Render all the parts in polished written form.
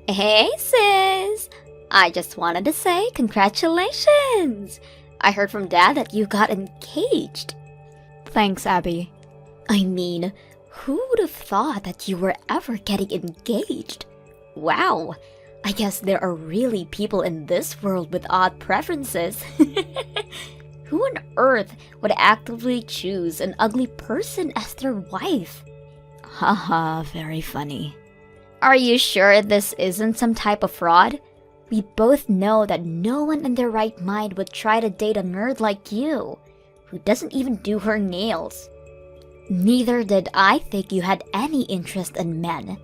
Hey sis! I just wanted to say congratulations! I heard from Dad that you got engaged. Thanks, Abby. I mean, who would have thought that you were ever getting engaged? Wow, I guess there are really people in this world with odd preferences. Who on earth would actively choose an ugly person as their wife? Haha, very funny. Are you sure this isn't some type of fraud? We both know that no one in their right mind would try to date a nerd like you, who doesn't even do her nails. Neither did I think you had any interest in men.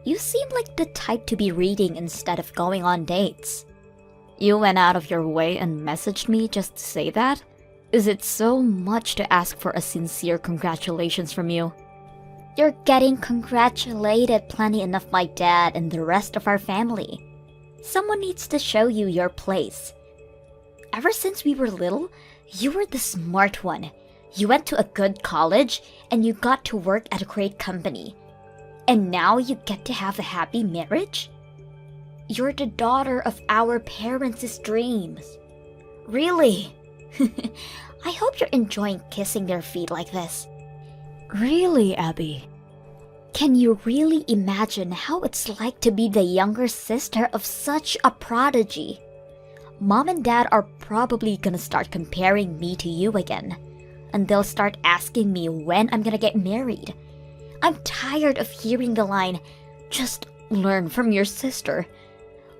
You seem like the type to be reading instead of going on dates. You went out of your way and messaged me just to say that? Is it so much to ask for a sincere congratulations from you? You're getting congratulated plenty enough by Dad and the rest of our family. Someone needs to show you your place. Ever since we were little, you were the smart one. You went to a good college and you got to work at a great company. And now you get to have a happy marriage? You're the daughter of our parents' dreams. Really? I hope you're enjoying kissing their feet like this. Really, Abby? Can you really imagine how it's like to be the younger sister of such a prodigy? Mom and Dad are probably gonna start comparing me to you again. And they'll start asking me when I'm gonna get married. I'm tired of hearing the line, "Just learn from your sister."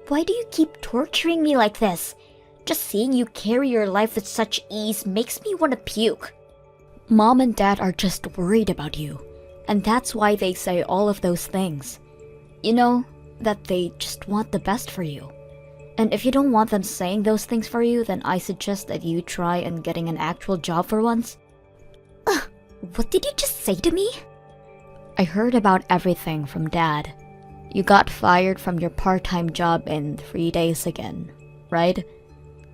Why do you keep torturing me like this? Just seeing you carry your life with such ease makes me want to puke. Mom and Dad are just worried about you, and that's why they say all of those things. You know, that they just want the best for you. And if you don't want them saying those things for you, then I suggest that you try and getting an actual job for once. What did you just say to me? I heard about everything from Dad. You got fired from your part-time job in 3 days again, right?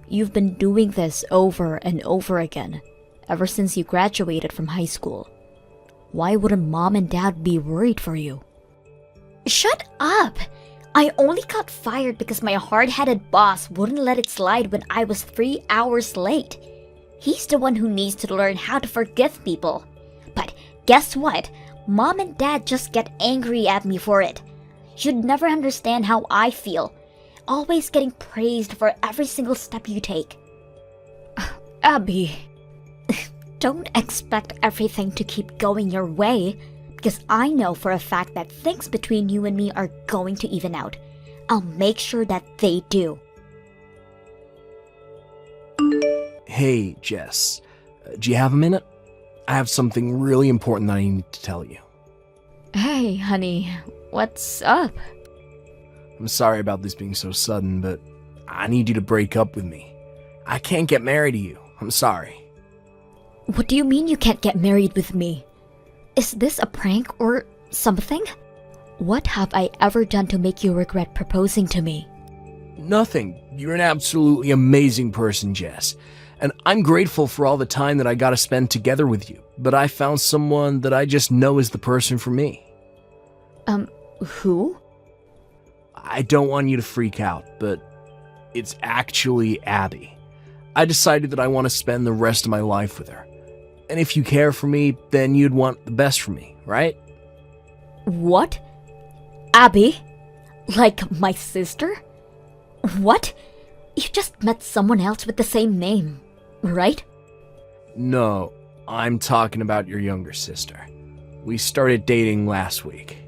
You've been doing this over and over again, ever since you graduated from high school. Why wouldn't Mom and Dad be worried for you? Shut up! I only got fired because my hard-headed boss wouldn't let it slide when I was 3 hours late. He's the one who needs to learn how to forgive people. But guess what? Mom and Dad just get angry at me for it. You'd never understand how I feel. Always getting praised for every single step you take. Abby. Don't expect everything to keep going your way, because I know for a fact that things between you and me are going to even out. I'll make sure that they do. Hey, Jess. Do you have a minute? I have something really important that I need to tell you. Hey, honey. What's up? I'm sorry about this being so sudden, but I need you to break up with me. I can't get married to you. I'm sorry. What do you mean you can't get married with me? Is this a prank or something? What have I ever done to make you regret proposing to me? Nothing. You're an absolutely amazing person, Jess. And I'm grateful for all the time that I got to spend together with you. But I found someone that I just know is the person for me. Who? I don't want you to freak out, but it's actually Abby. I decided that I want to spend the rest of my life with her. And if you care for me, then you'd want the best for me, right? What? Abby? Like my sister? What? You just met someone else with the same name, right? No, I'm talking about your younger sister. We started dating last week.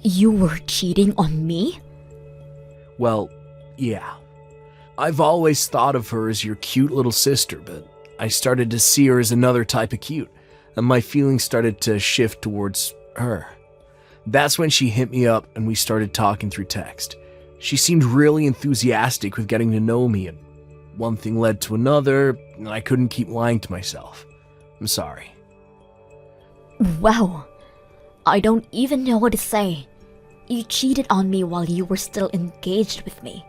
You were cheating on me? Well, yeah. I've always thought of her as your cute little sister, but I started to see her as another type of cute, and my feelings started to shift towards her. That's when she hit me up and we started talking through text. She seemed really enthusiastic with getting to know me, and one thing led to another, and I couldn't keep lying to myself. I'm sorry. Wow. I don't even know what to say. You cheated on me while you were still engaged with me.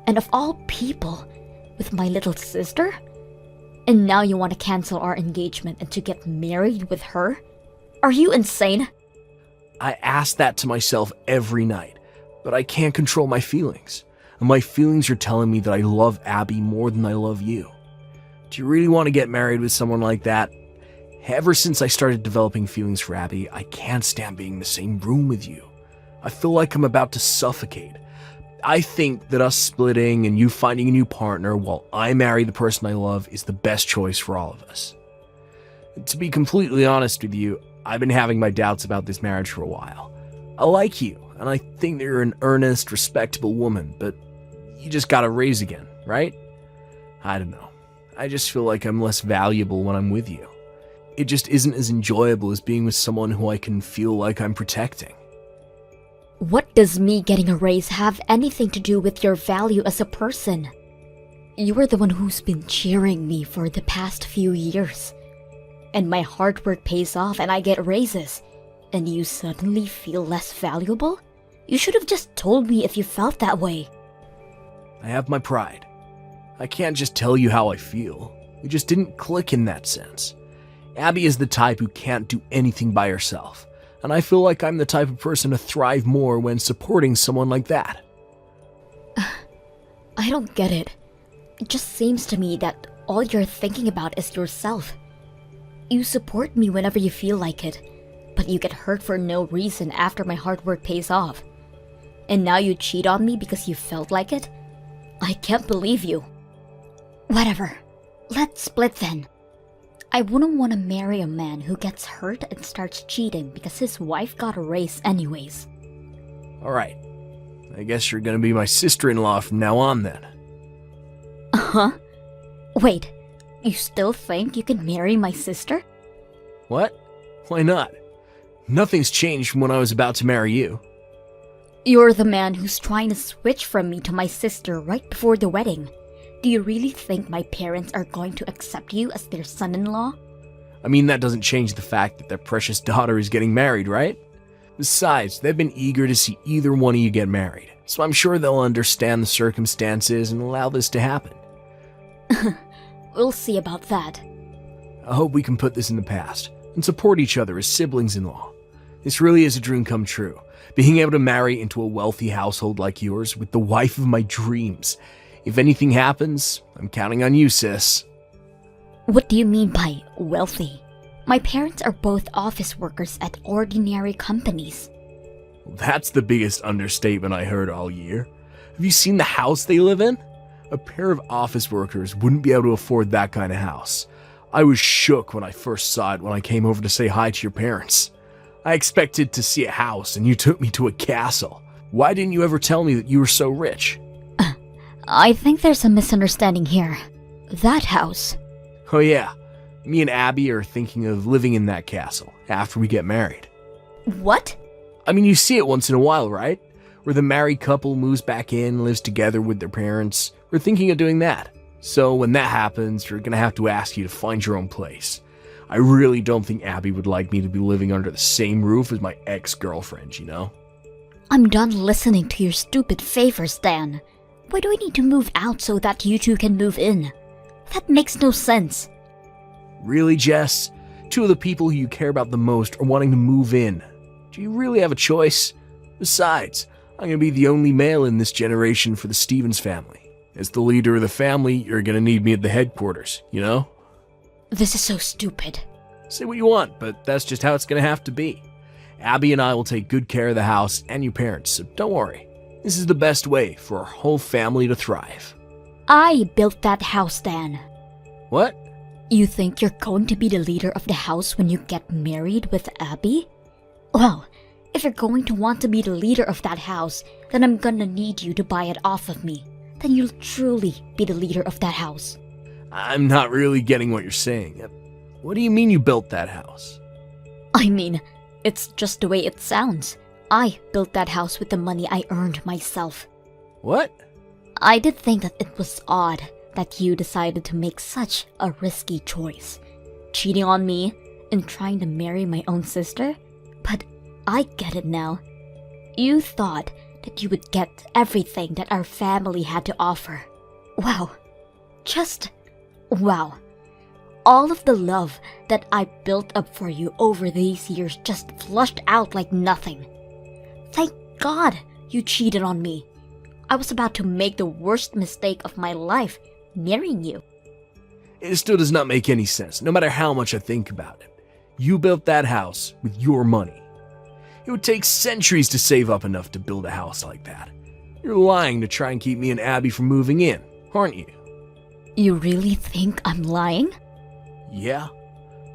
And of all people, with my little sister? And now you want to cancel our engagement and to get married with her? Are you insane? I ask that to myself every night, but I can't control my feelings. And my feelings are telling me that I love Abby more than I love you. Do you really want to get married with someone like that? Ever since I started developing feelings for Abby, I can't stand being in the same room with you. I feel like I'm about to suffocate. I think that us splitting and you finding a new partner while I marry the person I love is the best choice for all of us. To be completely honest with you, I've been having my doubts about this marriage for a while. I like you, and I think that you're an earnest, respectable woman, but you just gotta raise again, right? I don't know. I just feel like I'm less valuable when I'm with you. It just isn't as enjoyable as being with someone who I can feel like I'm protecting. What does me getting a raise have anything to do with your value as a person? You are the one who's been cheering me for the past few years. And my hard work pays off and I get raises. And you suddenly feel less valuable? You should have just told me if you felt that way. I have my pride. I can't just tell you how I feel. We just didn't click in that sense. Abby is the type who can't do anything by herself. And I feel like I'm the type of person to thrive more when supporting someone like that. I don't get it. It just seems to me that all you're thinking about is yourself. You support me whenever you feel like it, but you get hurt for no reason after my hard work pays off. And now you cheat on me because you felt like it? I can't believe you. Whatever. Let's split then. I wouldn't want to marry a man who gets hurt and starts cheating because his wife got a raise anyways. Alright. I guess you're gonna be my sister-in-law from now on then. Uh-huh. Wait, you still think you can marry my sister? What? Why not? Nothing's changed from when I was about to marry you. You're the man who's trying to switch from me to my sister right before the wedding. Do you really think my parents are going to accept you as their son-in-law? I mean, that doesn't change the fact that their precious daughter is getting married, right? Besides, they've been eager to see either one of you get married, so I'm sure they'll understand the circumstances and allow this to happen. We'll see about that. I hope we can put this in the past and support each other as siblings-in-law. This really is a dream come true, being able to marry into a wealthy household like yours with the wife of my dreams. If anything happens, I'm counting on you, sis. What do you mean by wealthy? My parents are both office workers at ordinary companies. That's the biggest understatement I heard all year. Have you seen the house they live in? A pair of office workers wouldn't be able to afford that kind of house. I was shook when I first saw it when I came over to say hi to your parents. I expected to see a house and you took me to a castle. Why didn't you ever tell me that you were so rich? I think there's a misunderstanding here. That house. Oh yeah, me and Abby are thinking of living in that castle after we get married. What? I mean, you see it once in a while, right? Where the married couple moves back in and lives together with their parents. We're thinking of doing that. So when that happens, we're gonna have to ask you to find your own place. I really don't think Abby would like me to be living under the same roof as my ex-girlfriend, you know? I'm done listening to your stupid favors, Dan. Why do I need to move out so that you two can move in? That makes no sense. Really, Jess? Two of the people who you care about the most are wanting to move in. Do you really have a choice? Besides, I'm gonna be the only male in this generation for the Stevens family. As the leader of the family, you're gonna need me at the headquarters, you know? This is so stupid. Say what you want, but that's just how it's gonna have to be. Abby and I will take good care of the house and your parents, so don't worry. This is the best way for our whole family to thrive. I built that house, Dan. What? You think you're going to be the leader of the house when you get married with Abby? Well, if you're going to want to be the leader of that house, then I'm gonna need you to buy it off of me. Then you'll truly be the leader of that house. I'm not really getting what you're saying. What do you mean you built that house? I mean, it's just the way it sounds. I built that house with the money I earned myself. What? I did think that it was odd that you decided to make such a risky choice. Cheating on me and trying to marry my own sister? But I get it now. You thought that you would get everything that our family had to offer. Wow. Just wow. All of the love that I built up for you over these years just flushed out like nothing. Thank God You cheated on me. I was about to make the worst mistake of my life, marrying you. It still does not make any sense, no matter how much I think about it. You built that house with your money. It would take centuries to save up enough to build a house like that. You're lying to try and keep me and Abby from moving in, aren't you? You really think I'm lying? Yeah.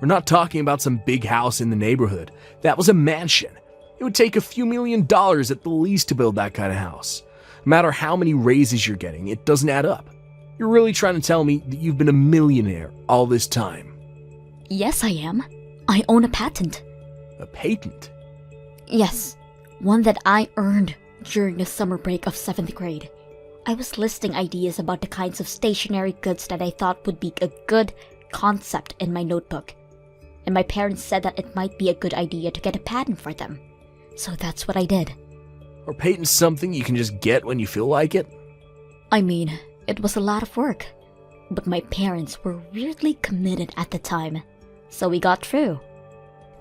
We're not talking about some big house in the neighborhood. That was a mansion. It would take a few $1,000,000 at the least to build that kind of house. No matter how many raises you're getting, it doesn't add up. You're really trying to tell me that you've been a millionaire all this time? Yes, I am. I own a patent. A patent? Yes, one that I earned during the summer break of 7th grade. I was listing ideas about the kinds of stationery goods that I thought would be a good concept in my notebook. And my parents said that it might be a good idea to get a patent for them. So that's what I did. Are patents something you can just get when you feel like it? I mean, it was a lot of work. But my parents were weirdly committed at the time. So we got through.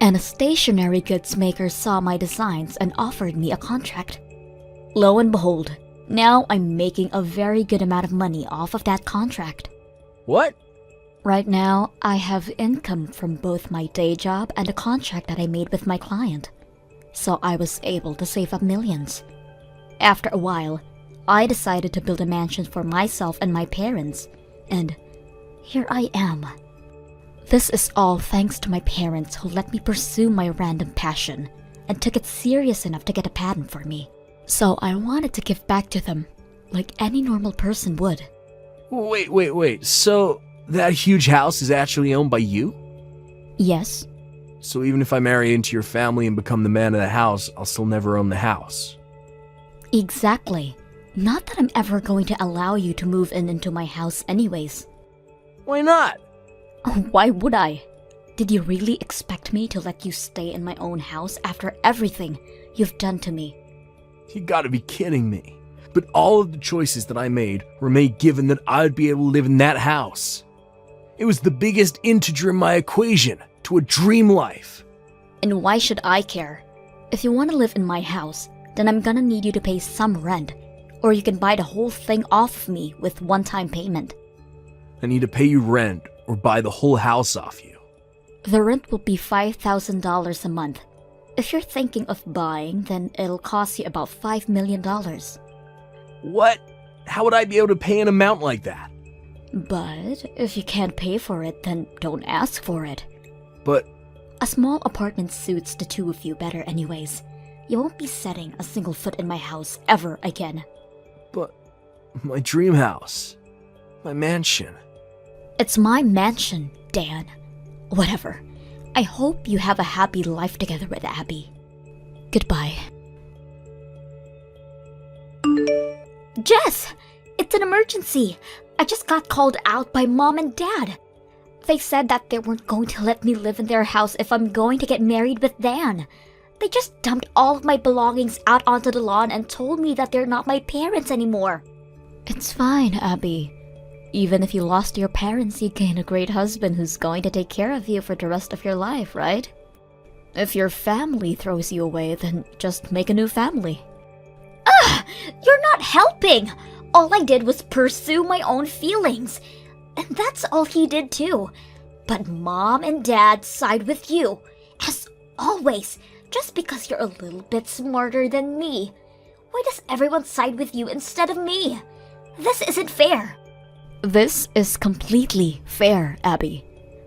And a stationery goods maker saw my designs and offered me a contract. Lo and behold, now I'm making a very good amount of money off of that contract. What? Right now, I have income from both my day job and a contract that I made with my client. So I was able to save up millions. After a while, I decided to build a mansion for myself and my parents. And here I am. This is all thanks to my parents who let me pursue my random passion and took it serious enough to get a patent for me. So I wanted to give back to them, like any normal person would. Wait. So that huge house is actually owned by you? Yes. So even if I marry into your family and become the man of the house, I'll still never own the house. Exactly. Not that I'm ever going to allow you to move into my house anyways. Why not? Why would I? Did you really expect me to let you stay in my own house after everything you've done to me? You gotta be kidding me. But all of the choices that I made were made given that I'd be able to live in that house. It was the biggest integer in my equation to a dream life. And why should I care? If you want to live in my house, then I'm gonna need you to pay some rent. Or you can buy the whole thing off of me with one-time payment. I need to pay you rent or buy the whole house off you. The rent will be $5,000 a month. If you're thinking of buying, then it'll cost you about $5 million. What? How would I be able to pay an amount like that? But if you can't pay for it, then don't ask for it. But a small apartment suits the two of you better anyways. You won't be setting a single foot in my house ever again. But my dream house, my mansion. It's my mansion, Dan. Whatever. I hope you have a happy life together with Abby. Goodbye. Jess! It's an emergency! I just got called out by Mom and Dad. They said that they weren't going to let me live in their house if I'm going to get married with Dan. They just dumped all of my belongings out onto the lawn and told me that they're not my parents anymore. It's fine, Abby. Even if you lost your parents, you gain a great husband who's going to take care of you for the rest of your life, right? If your family throws you away, then just make a new family. Ugh! You're not helping! All I did was pursue my own feelings. And that's all he did too. But Mom and Dad side with you, as always, just because you're a little bit smarter than me. Why does everyone side with you instead of me? This isn't fair. This is completely fair, Abby.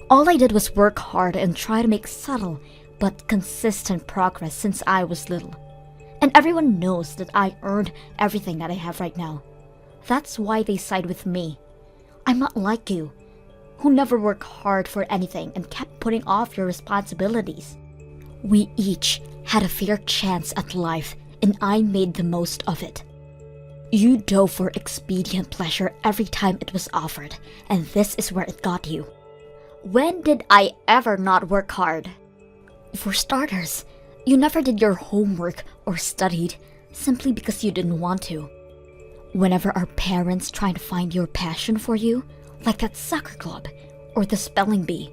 All I did was work hard and try to make subtle but consistent progress since I was little. And everyone knows that I earned everything that I have right now. That's why they side with me. I'm not like you, who never worked hard for anything and kept putting off your responsibilities. We each had a fair chance at life, and I made the most of it. You dove for expedient pleasure every time it was offered, and this is where it got you. When did I ever not work hard? For starters, you never did your homework or studied simply because you didn't want to. Whenever our parents try to find your passion for you, like that soccer club or the spelling bee,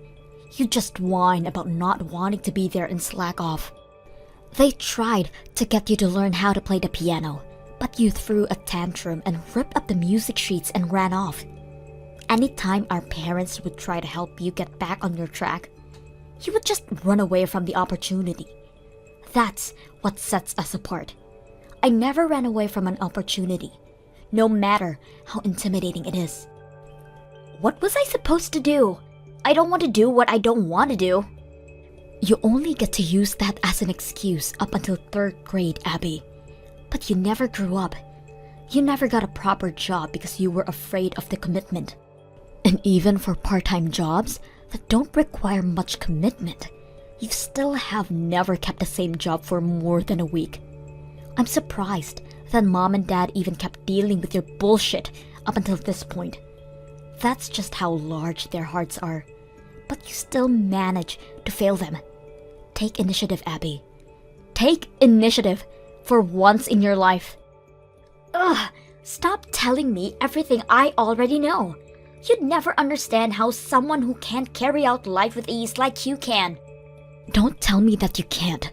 you just whine about not wanting to be there and slack off. They tried to get you to learn how to play the piano, but you threw a tantrum and ripped up the music sheets and ran off. Anytime our parents would try to help you get back on your track, you would just run away from the opportunity. That's what sets us apart. I never ran away from an opportunity, no matter how intimidating it is. What was I supposed to do? I don't want to do what I don't want to do. You only get to use that as an excuse up until 3rd grade, Abby. But you never grew up. You never got a proper job because you were afraid of the commitment. And even for part-time jobs that don't require much commitment, you still have never kept the same job for more than a week. I'm surprised that Mom and Dad even kept dealing with your bullshit up until this point. That's just how large their hearts are. But you still manage to fail them. Take initiative, Abby. Take initiative for once in your life. Ugh, stop telling me everything I already know. You'd never understand how someone who can't carry out life with ease like you can. Don't tell me that you can't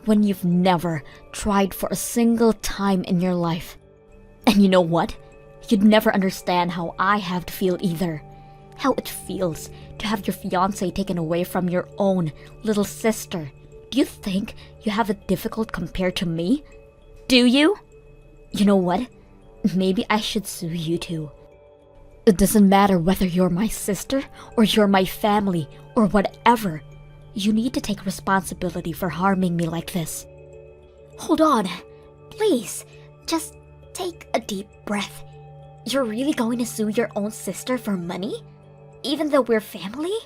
when you've never tried for a single time in your life. And you know what? You'd never understand how I have to feel either. How it feels to have your fiancé taken away from your own little sister. Do you think you have it difficult compared to me? Do you? You know what? Maybe I should sue you too. It doesn't matter whether you're my sister or you're my family or whatever. You need to take responsibility for harming me like this. Hold on. Please, just take a deep breath. You're really going to sue your own sister for money? Even though we're family?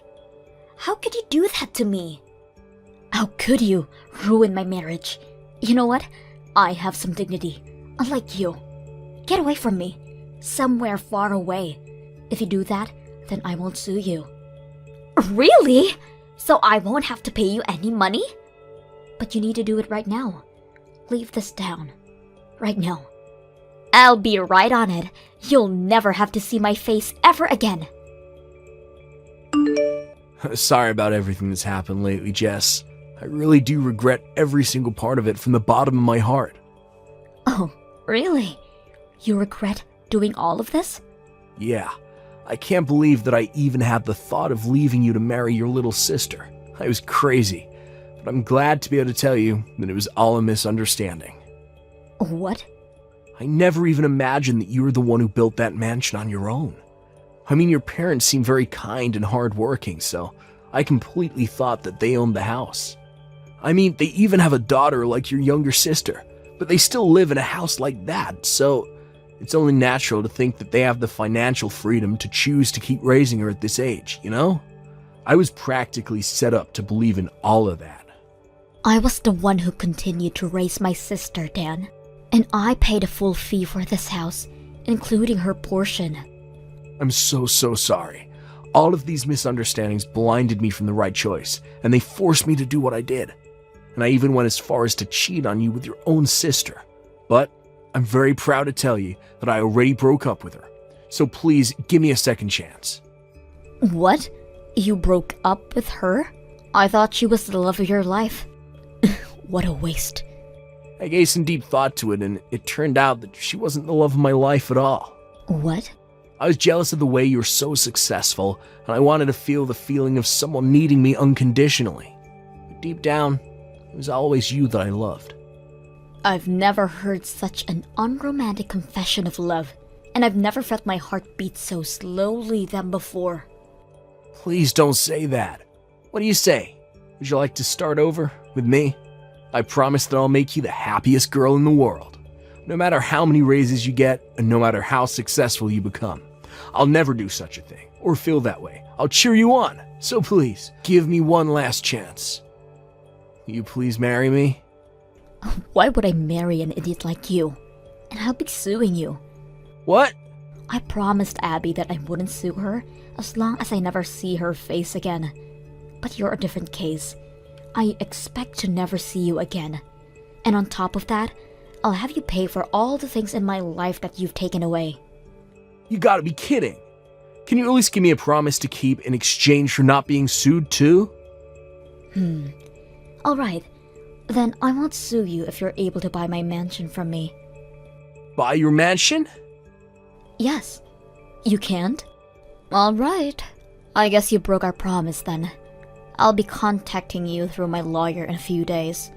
How could you do that to me? How could you ruin my marriage? You know what? I have some dignity, unlike you. Get away from me, somewhere far away. If you do that, then I won't sue you. Really? So I won't have to pay you any money? But you need to do it right now. Leave this down. Right now. I'll be right on it. You'll never have to see my face ever again. Sorry about everything that's happened lately, Jess. I really do regret every single part of it from the bottom of my heart. Oh, really? You regret doing all of this? Yeah. I can't believe that I even had the thought of leaving you to marry your little sister. I was crazy. But I'm glad to be able to tell you that it was all a misunderstanding. What? I never even imagined that you were the one who built that mansion on your own. I mean, your parents seem very kind and hardworking, so I completely thought that they owned the house. I mean, they even have a daughter like your younger sister, but they still live in a house like that, so it's only natural to think that they have the financial freedom to choose to keep raising her at this age, you know? I was practically set up to believe in all of that. I was the one who continued to raise my sister, Dan. And I paid a full fee for this house, including her portion. I'm so sorry. All of these misunderstandings blinded me from the right choice, and they forced me to do what I did. And I even went as far as to cheat on you with your own sister. But I'm very proud to tell you that I already broke up with her. So please, give me a second chance. What? You broke up with her? I thought she was the love of your life. What a waste. I gave some deep thought to it, and it turned out that she wasn't the love of my life at all. What? I was jealous of the way you were so successful, and I wanted to feel the feeling of someone needing me unconditionally. But deep down, it was always you that I loved. I've never heard such an unromantic confession of love, and I've never felt my heart beat so slowly than before. Please don't say that. What do you say? Would you like to start over with me? I promise that I'll make you the happiest girl in the world. No matter how many raises you get, and no matter how successful you become. I'll never do such a thing, or feel that way. I'll cheer you on. So please, give me one last chance. Will you please marry me? Why would I marry an idiot like you? And I'll be suing you. What? I promised Abby that I wouldn't sue her as long as I never see her face again. But you're a different case. I expect to never see you again. And on top of that, I'll have you pay for all the things in my life that you've taken away. You gotta be kidding. Can you at least give me a promise to keep in exchange for not being sued too? Alright, Then I won't sue you if you're able to buy my mansion from me. Buy your mansion? Yes. You can't? Alright. I guess you broke our promise then. I'll be contacting you through my lawyer in a few days.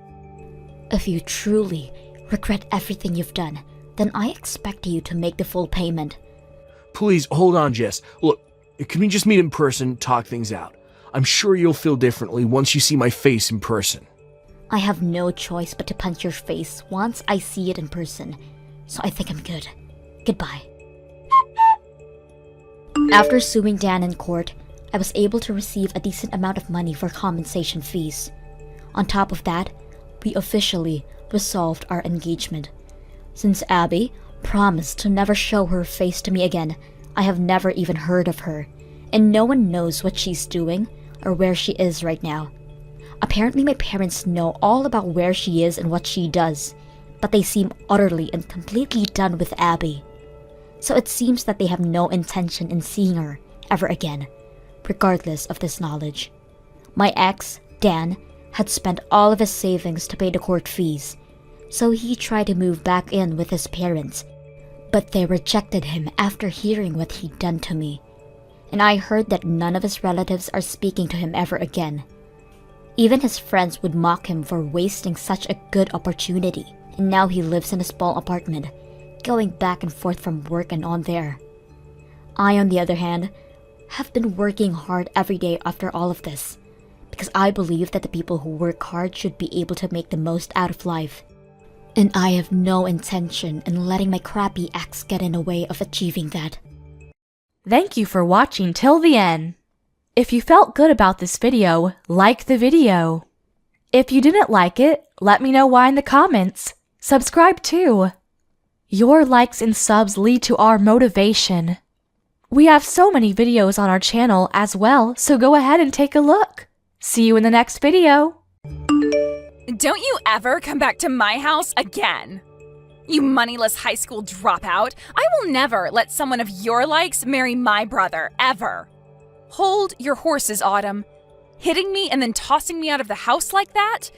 If you truly regret everything you've done, then I expect you to make the full payment. Please, hold on, Jess. Look, can we just meet in person, talk things out? I'm sure you'll feel differently once you see my face in person. I have no choice but to punch your face once I see it in person, so I think I'm good. Goodbye. After suing Dan in court, I was able to receive a decent amount of money for compensation fees. On top of that, we officially resolved our engagement. Since Abby promised to never show her face to me again, I have never even heard of her, and no one knows what she's doing or where she is right now. Apparently my parents know all about where she is and what she does, but they seem utterly and completely done with Abby. So it seems that they have no intention in seeing her ever again, regardless of this knowledge. My ex, Dan, had spent all of his savings to pay the court fees, so he tried to move back in with his parents, but they rejected him after hearing what he'd done to me. And I heard that none of his relatives are speaking to him ever again. Even his friends would mock him for wasting such a good opportunity, and now he lives in a small apartment, going back and forth from work and on there. I, on the other hand, have been working hard every day after all of this, because I believe that the people who work hard should be able to make the most out of life. And I have no intention in letting my crappy ex get in the way of achieving that. Thank you for watching till the end. If you felt good about this video, like the video. If you didn't like it, let me know why in the comments. Subscribe too. Your likes and subs lead to our motivation. We have so many videos on our channel as well, so go ahead and take a look. See you in the next video. Don't you ever come back to my house again. You moneyless high school dropout. I will never let someone of your likes marry my brother, ever. Hold your horses, Autumn. Hitting me and then tossing me out of the house like that?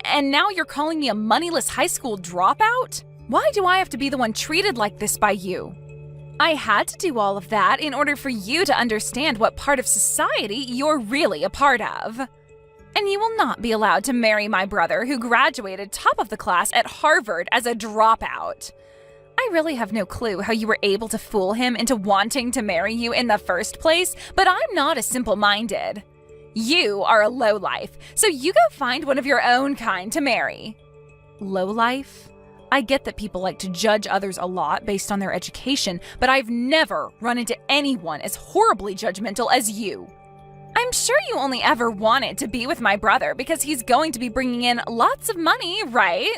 And now you're calling me a moneyless high school dropout? Why do I have to be the one treated like this by you? I had to do all of that in order for you to understand what part of society you're really a part of. And you will not be allowed to marry my brother who graduated top of the class at Harvard as a dropout. I really have no clue how you were able to fool him into wanting to marry you in the first place, but I'm not as simple-minded. You are a lowlife, so you go find one of your own kind to marry. Lowlife? I get that people like to judge others a lot based on their education, but I've never run into anyone as horribly judgmental as you. I'm sure you only ever wanted to be with my brother because he's going to be bringing in lots of money, right?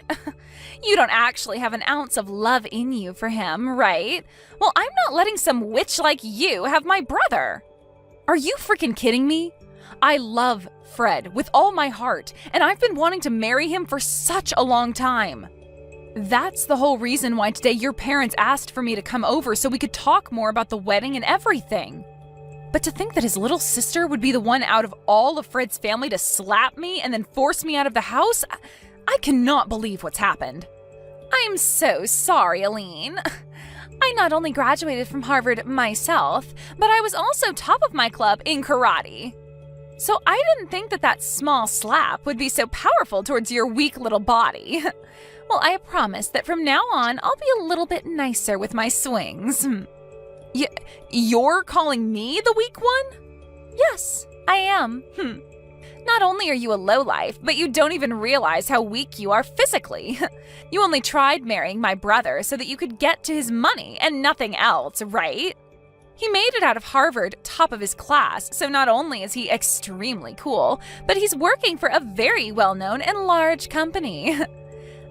You don't actually have an ounce of love in you for him, right? Well, I'm not letting some witch like you have my brother. Are you freaking kidding me? I love Fred with all my heart, and I've been wanting to marry him for such a long time. That's the whole reason why today your parents asked for me to come over so we could talk more about the wedding and everything. But to think that his little sister would be the one out of all of Fred's family to slap me and then force me out of the house, I cannot believe what's happened. I'm so sorry, Aline. I not only graduated from Harvard myself, but I was also top of my club in karate. So I didn't think that that small slap would be so powerful towards your weak little body. Well, I promise that from now on, I'll be a little bit nicer with my swings. You're calling me the weak one? Yes, I am. Not only are you a lowlife, but you don't even realize how weak you are physically. You only tried marrying my brother so that you could get to his money and nothing else, right? He made it out of Harvard, top of his class, so not only is he extremely cool, but he's working for a very well-known and large company.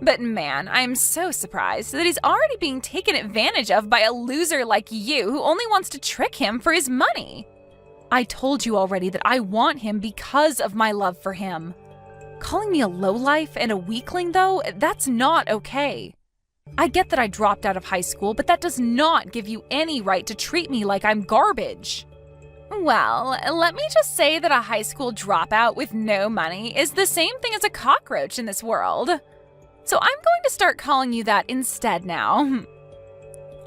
But man, I'm so surprised that he's already being taken advantage of by a loser like you who only wants to trick him for his money. I told you already that I want him because of my love for him. Calling me a lowlife and a weakling, though, that's not okay. I get that I dropped out of high school, but that does not give you any right to treat me like I'm garbage. Well, let me just say that a high school dropout with no money is the same thing as a cockroach in this world. So I'm going to start calling you that instead now.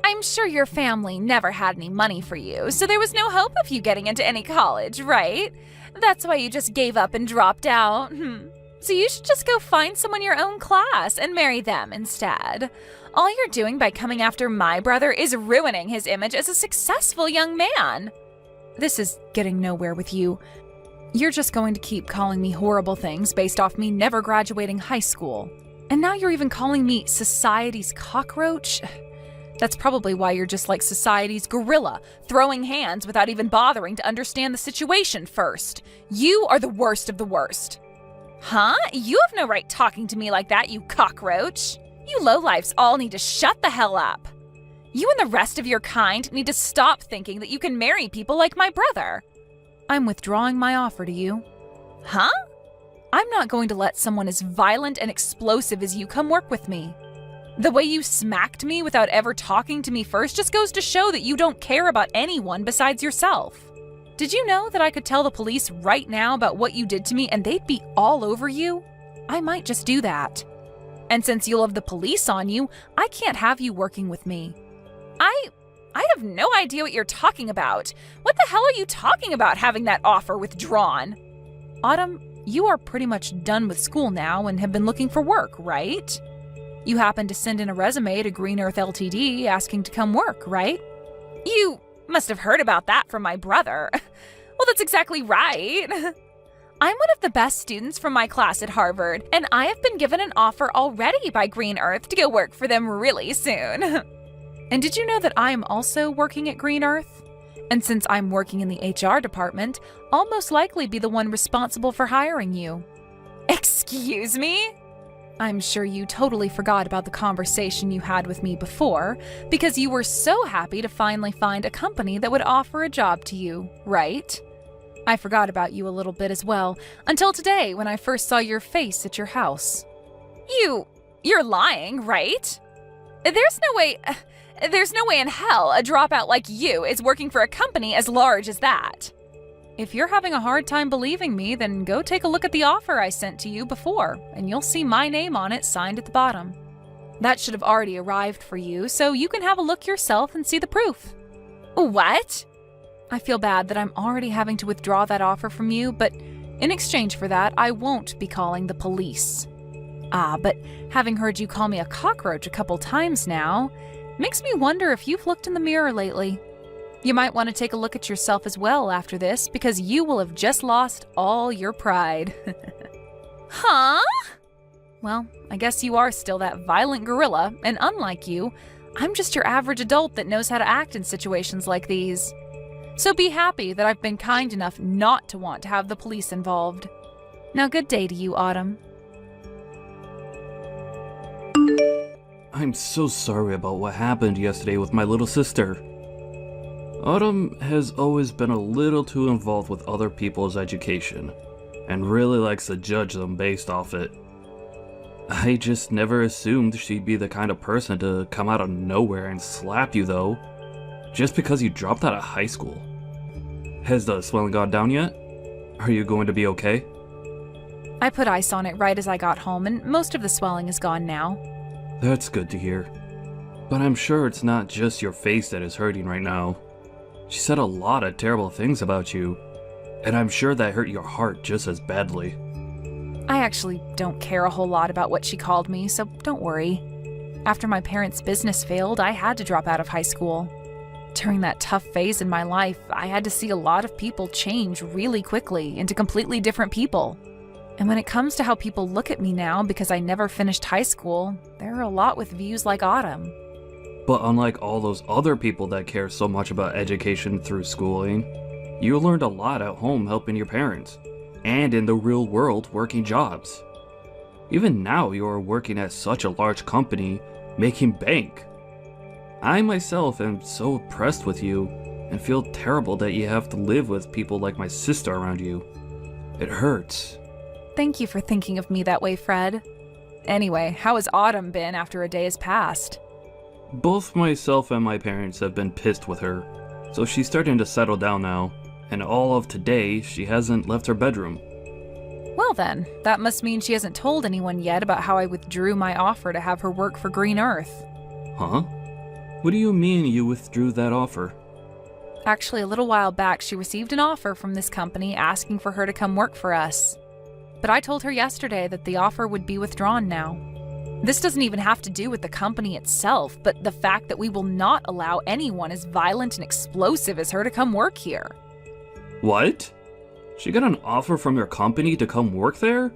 I'm sure your family never had any money for you, so there was no hope of you getting into any college, right? That's why you just gave up and dropped out. So you should just go find someone your own class and marry them instead. All you're doing by coming after my brother is ruining his image as a successful young man. This is getting nowhere with you. You're just going to keep calling me horrible things based off me never graduating high school. And now you're even calling me society's cockroach? That's probably why you're just like society's gorilla, throwing hands without even bothering to understand the situation first. You are the worst of the worst. Huh? You have no right talking to me like that, you cockroach. You lowlifes all need to shut the hell up. You and the rest of your kind need to stop thinking that you can marry people like my brother. I'm withdrawing my offer to you. Huh? I'm not going to let someone as violent and explosive as you come work with me. The way you smacked me without ever talking to me first just goes to show that you don't care about anyone besides yourself. Did you know that I could tell the police right now about what you did to me and they'd be all over you? I might just do that. And since you'll have the police on you, I can't have you working with me. I have no idea what you're talking about. What the hell are you talking about having that offer withdrawn? Autumn, you are pretty much done with school now and have been looking for work, right? You happened to send in a resume to Green Earth Ltd asking to come work, right? You must have heard about that from my brother. Well, that's exactly right. I'm one of the best students from my class at Harvard, and I have been given an offer already by Green Earth to go work for them really soon. And did you know that I am also working at Green Earth? And since I'm working in the HR department, I'll most likely be the one responsible for hiring you. Excuse me? I'm sure you totally forgot about the conversation you had with me before because you were so happy to finally find a company that would offer a job to you, right? I forgot about you a little bit as well, until today when I first saw your face at your house. You're lying, right? There's no way in hell a dropout like you is working for a company as large as that. If you're having a hard time believing me, then go take a look at the offer I sent to you before, and you'll see my name on it signed at the bottom. That should have already arrived for you, so you can have a look yourself and see the proof. What? I feel bad that I'm already having to withdraw that offer from you, but in exchange for that, I won't be calling the police. But having heard you call me a cockroach a couple times now, makes me wonder if you've looked in the mirror lately. You might want to take a look at yourself as well after this, because you will have just lost all your pride. Huh? Well, I guess you are still that violent gorilla, and unlike you, I'm just your average adult that knows how to act in situations like these. So be happy that I've been kind enough not to want to have the police involved. Now, good day to you, Autumn. I'm so sorry about what happened yesterday with my little sister. Autumn has always been a little too involved with other people's education, and really likes to judge them based off it. I just never assumed she'd be the kind of person to come out of nowhere and slap you though, just because you dropped out of high school. Has the swelling gone down yet? Are you going to be okay? I put ice on it right as I got home, and most of the swelling is gone now. That's good to hear. But I'm sure it's not just your face that is hurting right now. She said a lot of terrible things about you, and I'm sure that hurt your heart just as badly. I actually don't care a whole lot about what she called me, so don't worry. After my parents' business failed, I had to drop out of high school. During that tough phase in my life, I had to see a lot of people change really quickly into completely different people. And when it comes to how people look at me now because I never finished high school, there are a lot with views like Autumn. But unlike all those other people that care so much about education through schooling, you learned a lot at home helping your parents, and in the real world working jobs. Even now you are working at such a large company, making bank. I myself am so impressed with you, and feel terrible that you have to live with people like my sister around you. It hurts. Thank you for thinking of me that way, Fred. Anyway, how has Autumn been after a day has passed? Both myself and my parents have been pissed with her, so she's starting to settle down now, and all of today she hasn't left her bedroom. Well then, that must mean she hasn't told anyone yet about how I withdrew my offer to have her work for Green Earth. Huh? What do you mean you withdrew that offer? Actually, a little while back, she received an offer from this company asking for her to come work for us. But I told her yesterday that the offer would be withdrawn now. This doesn't even have to do with the company itself, but the fact that we will not allow anyone as violent and explosive as her to come work here. What? She got an offer from your company to come work there?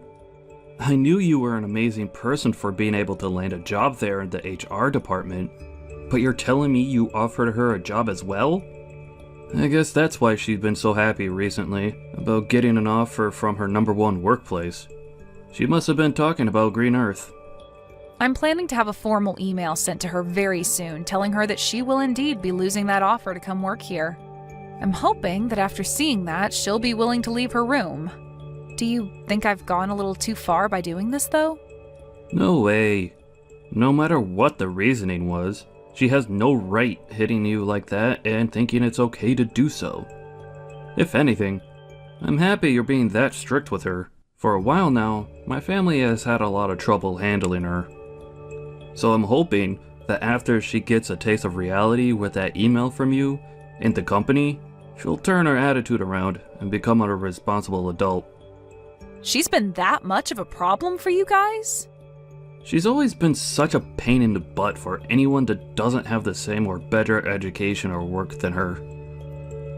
I knew you were an amazing person for being able to land a job there in the HR department, but you're telling me you offered her a job as well? I guess that's why she's been so happy recently about getting an offer from her #1 workplace. She must have been talking about Green Earth. I'm planning to have a formal email sent to her very soon telling her that she will indeed be losing that offer to come work here. I'm hoping that after seeing that, she'll be willing to leave her room. Do you think I've gone a little too far by doing this, though? No way. No matter what the reasoning was, she has no right hitting you like that and thinking it's okay to do so. If anything, I'm happy you're being that strict with her. For a while now, my family has had a lot of trouble handling her. So I'm hoping that after she gets a taste of reality with that email from you and the company, she'll turn her attitude around and become a responsible adult. She's been that much of a problem for you guys? She's always been such a pain in the butt for anyone that doesn't have the same or better education or work than her.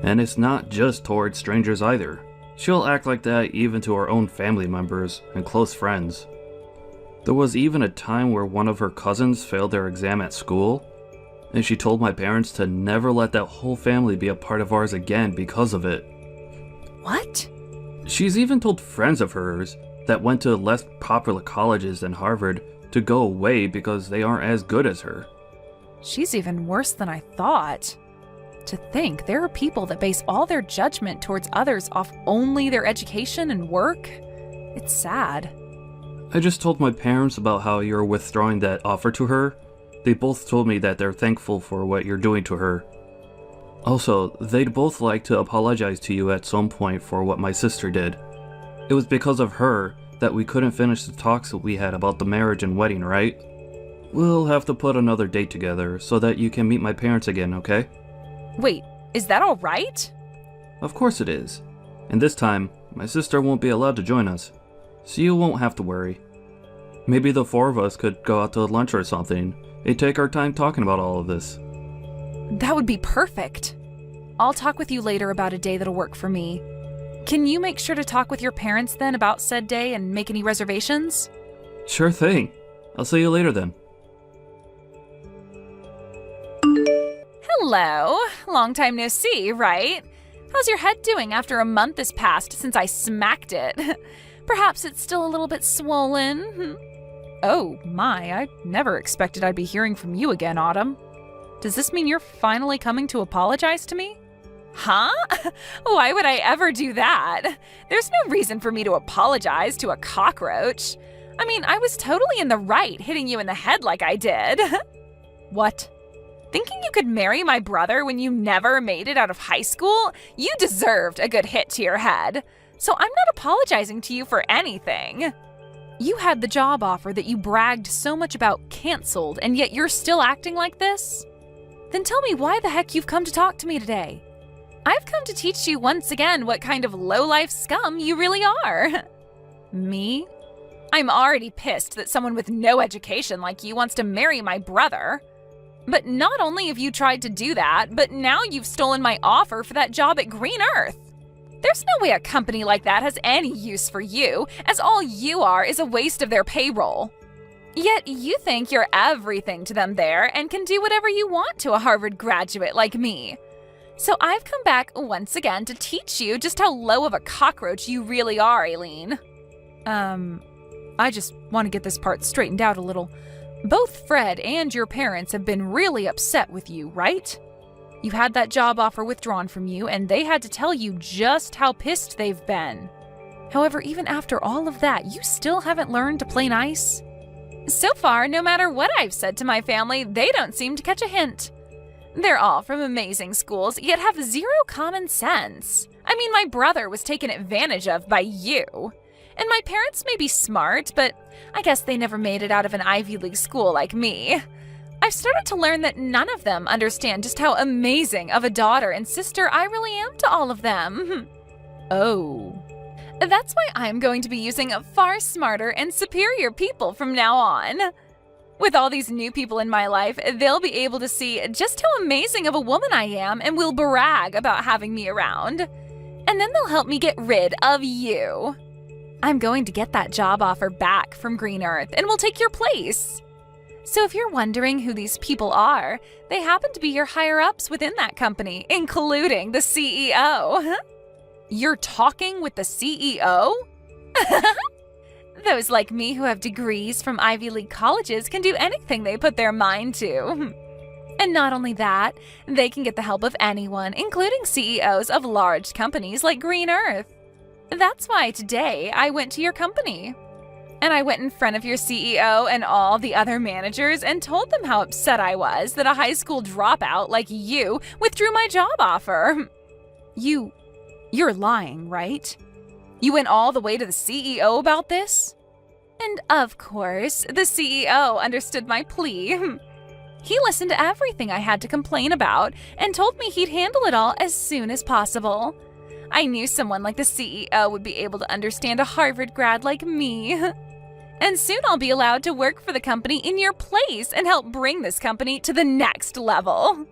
And it's not just towards strangers either. She'll act like that even to her own family members and close friends. There was even a time where one of her cousins failed their exam at school, and she told my parents to never let that whole family be a part of ours again because of it. What? She's even told friends of hers that went to less popular colleges than Harvard to go away because they aren't as good as her. She's even worse than I thought. To think there are people that base all their judgment towards others off only their education and work. It's sad. I just told my parents about how you're withdrawing that offer to her. They both told me that they're thankful for what you're doing to her. Also, they'd both like to apologize to you at some point for what my sister did. It was because of her that we couldn't finish the talks that we had about the marriage and wedding, right? We'll have to put another date together so that you can meet my parents again, okay? Wait, is that all right? Of course it is. And this time, my sister won't be allowed to join us, so you won't have to worry. Maybe the four of us could go out to lunch or something and take our time talking about all of this. That would be perfect. I'll talk with you later about a day that'll work for me. Can you make sure to talk with your parents then about said day and make any reservations? Sure thing. I'll see you later then. Hello. Long time no see, right? How's your head doing after a month has passed since I smacked it? Perhaps it's still a little bit swollen. Oh my, I never expected I'd be hearing from you again, Autumn. Does this mean you're finally coming to apologize to me? Huh? Why would I ever do that? There's no reason for me to apologize to a cockroach. I mean, I was totally in the right hitting you in the head like I did. What? Thinking you could marry my brother when you never made it out of high school? You deserved a good hit to your head. So I'm not apologizing to you for anything. You had the job offer that you bragged so much about canceled, and yet you're still acting like this? Then tell me why the heck you've come to talk to me today. I've come to teach you once again what kind of low-life scum you really are. Me? I'm already pissed that someone with no education like you wants to marry my brother. But not only have you tried to do that, but now you've stolen my offer for that job at Green Earth. There's no way a company like that has any use for you, as all you are is a waste of their payroll. Yet you think you're everything to them there and can do whatever you want to a Harvard graduate like me. So I've come back once again to teach you just how low of a cockroach you really are, Aileen. I just want to get this part straightened out a little. Both Fred and your parents have been really upset with you, right? You had that job offer withdrawn from you, and they had to tell you just how pissed they've been. However, even after all of that, you still haven't learned to play nice? So far, no matter what I've said to my family, they don't seem to catch a hint. They're all from amazing schools, yet have zero common sense. I mean, my brother was taken advantage of by you. And my parents may be smart, but I guess they never made it out of an Ivy League school like me. I've started to learn that none of them understand just how amazing of a daughter and sister I really am to all of them. Oh. That's why I'm going to be using far smarter and superior people from now on. With all these new people in my life, they'll be able to see just how amazing of a woman I am and will brag about having me around. And then they'll help me get rid of you. I'm going to get that job offer back from Green Earth and will take your place. So if you're wondering who these people are, they happen to be your higher-ups within that company, including the CEO. You're talking with the CEO? Those like me who have degrees from Ivy League colleges can do anything they put their mind to. And not only that, they can get the help of anyone, including CEOs of large companies like Green Earth. That's why today I went to your company. And I went in front of your CEO and all the other managers and told them how upset I was that a high school dropout like you withdrew my job offer. You're lying, right? You went all the way to the CEO about this? And of course, the CEO understood my plea. He listened to everything I had to complain about and told me he'd handle it all as soon as possible. I knew someone like the CEO would be able to understand a Harvard grad like me. And soon I'll be allowed to work for the company in your place and help bring this company to the next level.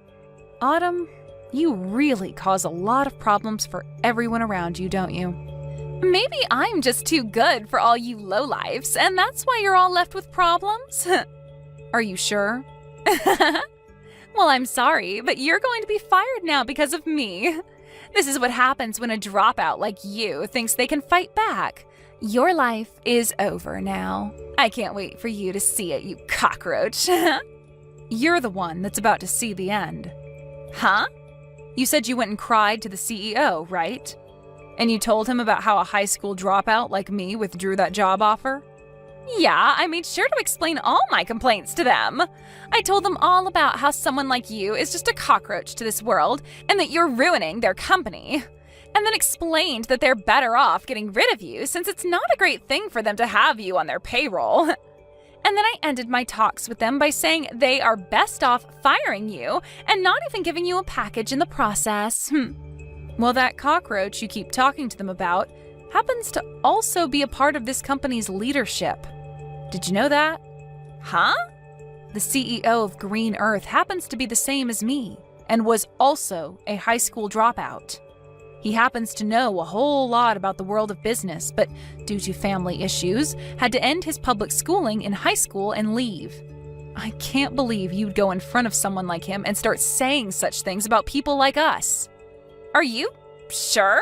Autumn, you really cause a lot of problems for everyone around you, don't you? Maybe I'm just too good for all you lowlifes, and that's why you're all left with problems? Are you sure? Well, I'm sorry, but you're going to be fired now because of me. This is what happens when a dropout like you thinks they can fight back. Your life is over now. I can't wait for you to see it, you cockroach. You're the one that's about to see the end. Huh? You said you went and cried to the CEO, right? And you told him about how a high school dropout like me withdrew that job offer? Yeah, I made sure to explain all my complaints to them. I told them all about how someone like you is just a cockroach to this world and that you're ruining their company. And then explained that they're better off getting rid of you since it's not a great thing for them to have you on their payroll. And then I ended my talks with them by saying they are best off firing you and not even giving you a package in the process. Well, that cockroach you keep talking to them about happens to also be a part of this company's leadership. Did you know that? Huh? The CEO of Green Earth happens to be the same as me and was also a high school dropout. He happens to know a whole lot about the world of business, but due to family issues, had to end his public schooling in high school and leave. I can't believe you'd go in front of someone like him and start saying such things about people like us. Are you sure?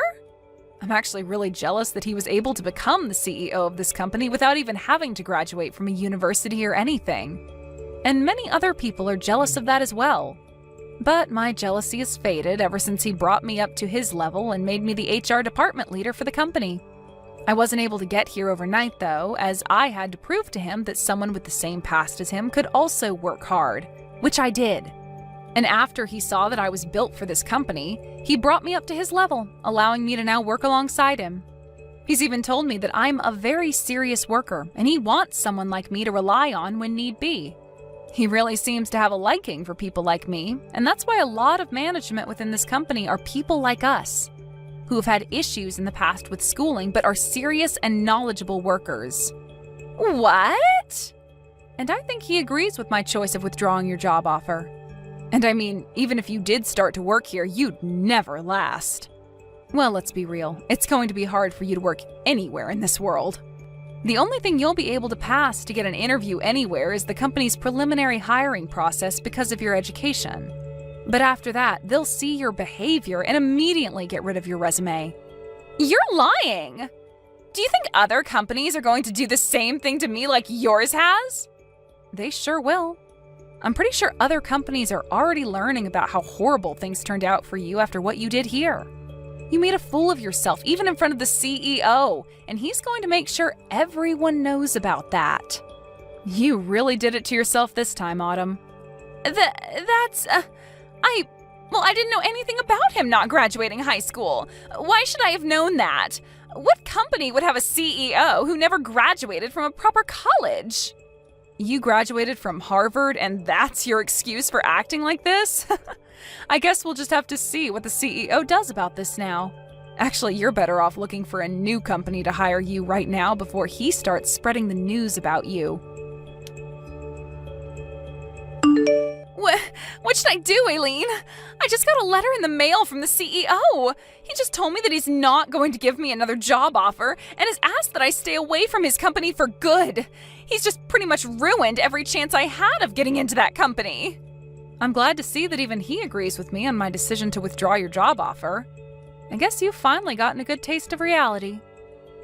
I'm actually really jealous that he was able to become the CEO of this company without even having to graduate from a university or anything. And many other people are jealous of that as well. But my jealousy has faded ever since he brought me up to his level and made me the HR department leader for the company. I wasn't able to get here overnight though, as I had to prove to him that someone with the same past as him could also work hard, which I did. And after he saw that I was built for this company, he brought me up to his level, allowing me to now work alongside him. He's even told me that I'm a very serious worker, and he wants someone like me to rely on when need be. He really seems to have a liking for people like me, and that's why a lot of management within this company are people like us, who have had issues in the past with schooling but are serious and knowledgeable workers. What? And I think he agrees with my choice of withdrawing your job offer. And I mean, even if you did start to work here, you'd never last. Well, let's be real. It's going to be hard for you to work anywhere in this world. The only thing you'll be able to pass to get an interview anywhere is the company's preliminary hiring process because of your education. But after that, they'll see your behavior and immediately get rid of your resume. You're lying! Do you think other companies are going to do the same thing to me like yours has? They sure will. I'm pretty sure other companies are already learning about how horrible things turned out for you after what you did here. You made a fool of yourself, even in front of the CEO, and he's going to make sure everyone knows about that. You really did it to yourself this time, Autumn. Well, I didn't know anything about him not graduating high school. Why should I have known that? What company would have a CEO who never graduated from a proper college? You graduated from Harvard and that's your excuse for acting like this? I guess we'll just have to see what the CEO does about this now. Actually, you're better off looking for a new company to hire you right now before he starts spreading the news about you. What should I do, Aileen? I just got a letter in the mail from the CEO. He just told me that he's not going to give me another job offer and has asked that I stay away from his company for good. He's just pretty much ruined every chance I had of getting into that company. I'm glad to see that even he agrees with me on my decision to withdraw your job offer. I guess you've finally gotten a good taste of reality.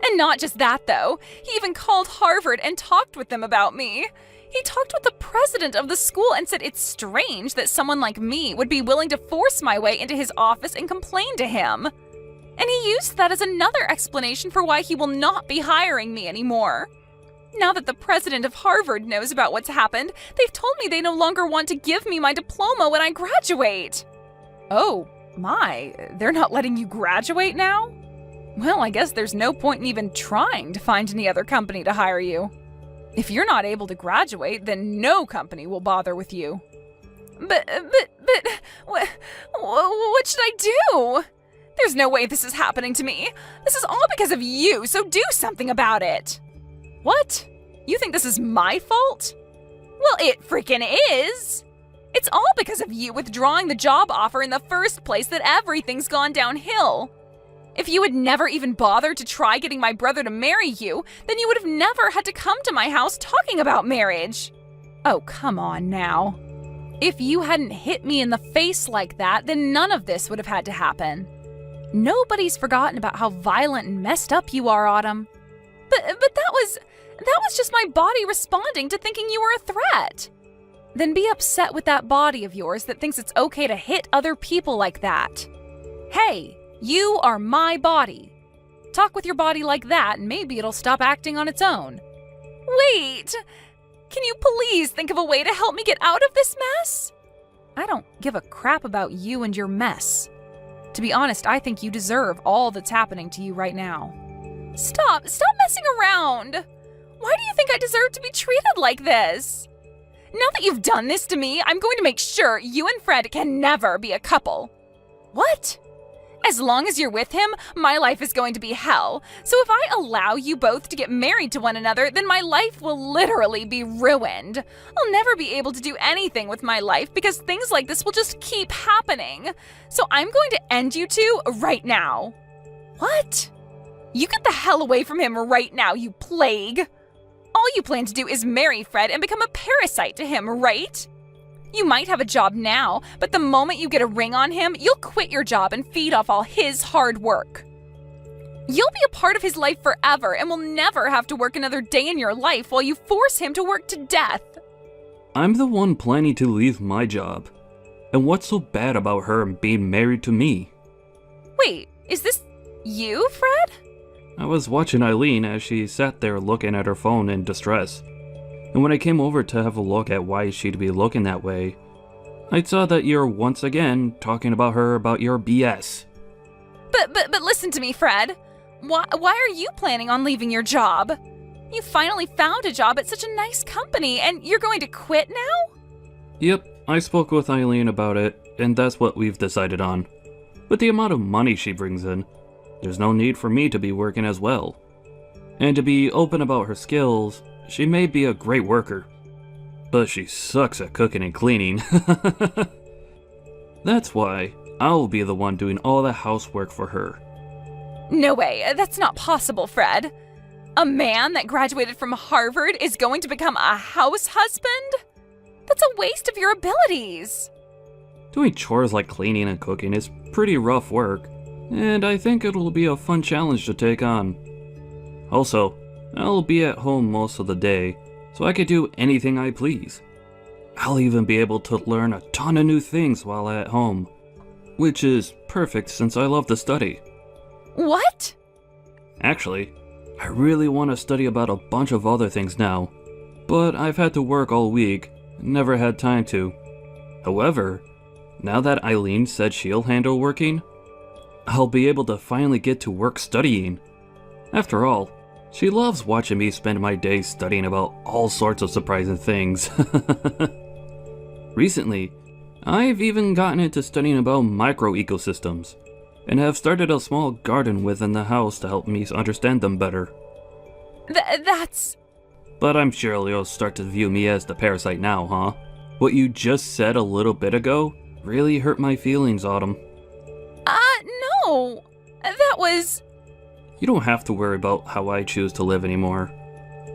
And not just that, though. He even called Harvard and talked with them about me. He talked with the president of the school and said it's strange that someone like me would be willing to force my way into his office and complain to him. And he used that as another explanation for why he will not be hiring me anymore. Now that the president of Harvard knows about what's happened, they've told me they no longer want to give me my diploma when I graduate. Oh my, they're not letting you graduate now? Well, I guess there's no point in even trying to find any other company to hire you. If you're not able to graduate, then no company will bother with you. But, what should I do? There's no way this is happening to me. This is all because of you, so do something about it. What? You think this is my fault? Well, it freaking is. It's all because of you withdrawing the job offer in the first place that everything's gone downhill. If you had never even bothered to try getting my brother to marry you, then you would have never had to come to my house talking about marriage. Oh, come on now. If you hadn't hit me in the face like that, then none of this would have had to happen. Nobody's forgotten about how violent and messed up you are, Autumn. But that was just my body responding to thinking you were a threat. Then be upset with that body of yours that thinks it's okay to hit other people like that. Hey, you are my body. Talk with your body like that and maybe it'll stop acting on its own. Wait! Can you please think of a way to help me get out of this mess? I don't give a crap about you and your mess. To be honest, I think you deserve all that's happening to you right now. Stop messing around! Why do you think I deserve to be treated like this? Now that you've done this to me, I'm going to make sure you and Fred can never be a couple. What? As long as you're with him, my life is going to be hell. So if I allow you both to get married to one another, then my life will literally be ruined. I'll never be able to do anything with my life because things like this will just keep happening. So I'm going to end you two right now. What? You get the hell away from him right now, you plague. All you plan to do is marry Fred and become a parasite to him, right? You might have a job now, but the moment you get a ring on him, you'll quit your job and feed off all his hard work. You'll be a part of his life forever and will never have to work another day in your life while you force him to work to death. I'm the one planning to leave my job. And what's so bad about her being married to me? Wait, is this you, Fred? I was watching Eileen as she sat there looking at her phone in distress. And when I came over to have a look at why she'd be looking that way, I saw that you're once again talking about her about your BS. But listen to me, Fred. Why are you planning on leaving your job? You finally found a job at such a nice company, and you're going to quit now? Yep, I spoke with Eileen about it, and that's what we've decided on. With the amount of money she brings in, there's no need for me to be working as well. And to be open about her skills, she may be a great worker, but she sucks at cooking and cleaning. That's why I'll be the one doing all the housework for her. No way, that's not possible, Fred. A man that graduated from Harvard is going to become a house husband? That's a waste of your abilities. Doing chores like cleaning and cooking is pretty rough work, and I think it'll be a fun challenge to take on. Also, I'll be at home most of the day, so I could do anything I please. I'll even be able to learn a ton of new things while at home, which is perfect since I love to study. What? Actually, I really want to study about a bunch of other things now, but I've had to work all week, never had time to. However, Now that Eileen said she'll handle working, I'll be able to finally get to work studying. After all, she loves watching me spend my days studying about all sorts of surprising things. Recently, I've even gotten into studying about microecosystems, and have started a small garden within the house to help me understand them better. That's... But I'm sure you'll start to view me as the parasite now, huh? What you just said a little bit ago really hurt my feelings, Autumn. No. That was... You don't have to worry about how I choose to live anymore.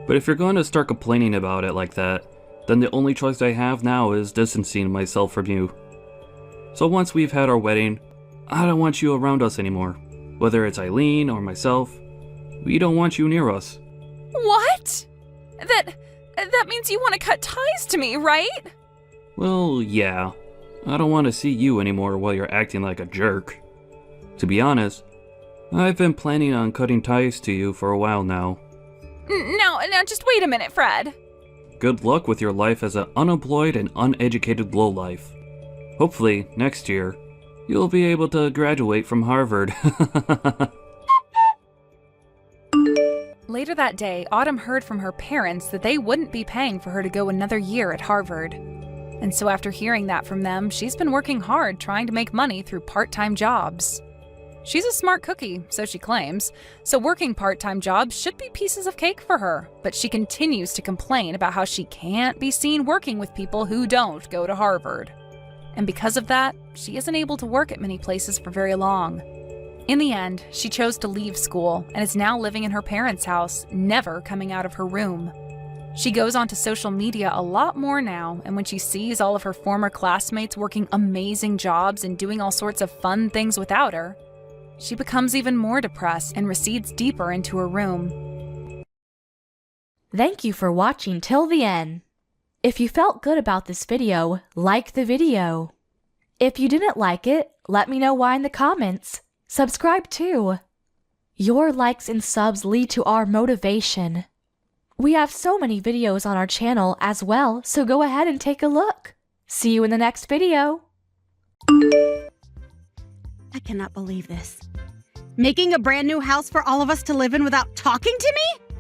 But if you're going to start complaining about it like that, then the only choice I have now is distancing myself from you. So once we've had our wedding, I don't want you around us anymore. Whether it's Eileen or myself, we don't want you near us. What? That means you want to cut ties to me, right? Well, yeah. I don't want to see you anymore while you're acting like a jerk. To be honest, I've been planning on cutting ties to you for a while now. Now, just wait a minute, Fred. Good luck with your life as an unemployed and uneducated lowlife. Hopefully, next year, you'll be able to graduate from Harvard. Later that day, Autumn heard from her parents that they wouldn't be paying for her to go another year at Harvard. And so after hearing that from them, she's been working hard trying to make money through part-time jobs. She's a smart cookie, so she claims, so working part-time jobs should be pieces of cake for her, but she continues to complain about how she can't be seen working with people who don't go to Harvard. And because of that, she isn't able to work at many places for very long. In the end, she chose to leave school and is now living in her parents' house, never coming out of her room. She goes onto social media a lot more now, and when she sees all of her former classmates working amazing jobs and doing all sorts of fun things without her, she becomes even more depressed and recedes deeper into her room. Thank you for watching till the end. If you felt good about this video, like the video. If you didn't like it, let me know why in the comments. Subscribe too. Your likes and subs lead to our motivation. We have so many videos on our channel as well, so go ahead and take a look. See you in the next video. I cannot believe this. Making a brand new house for all of us to live in without talking to me?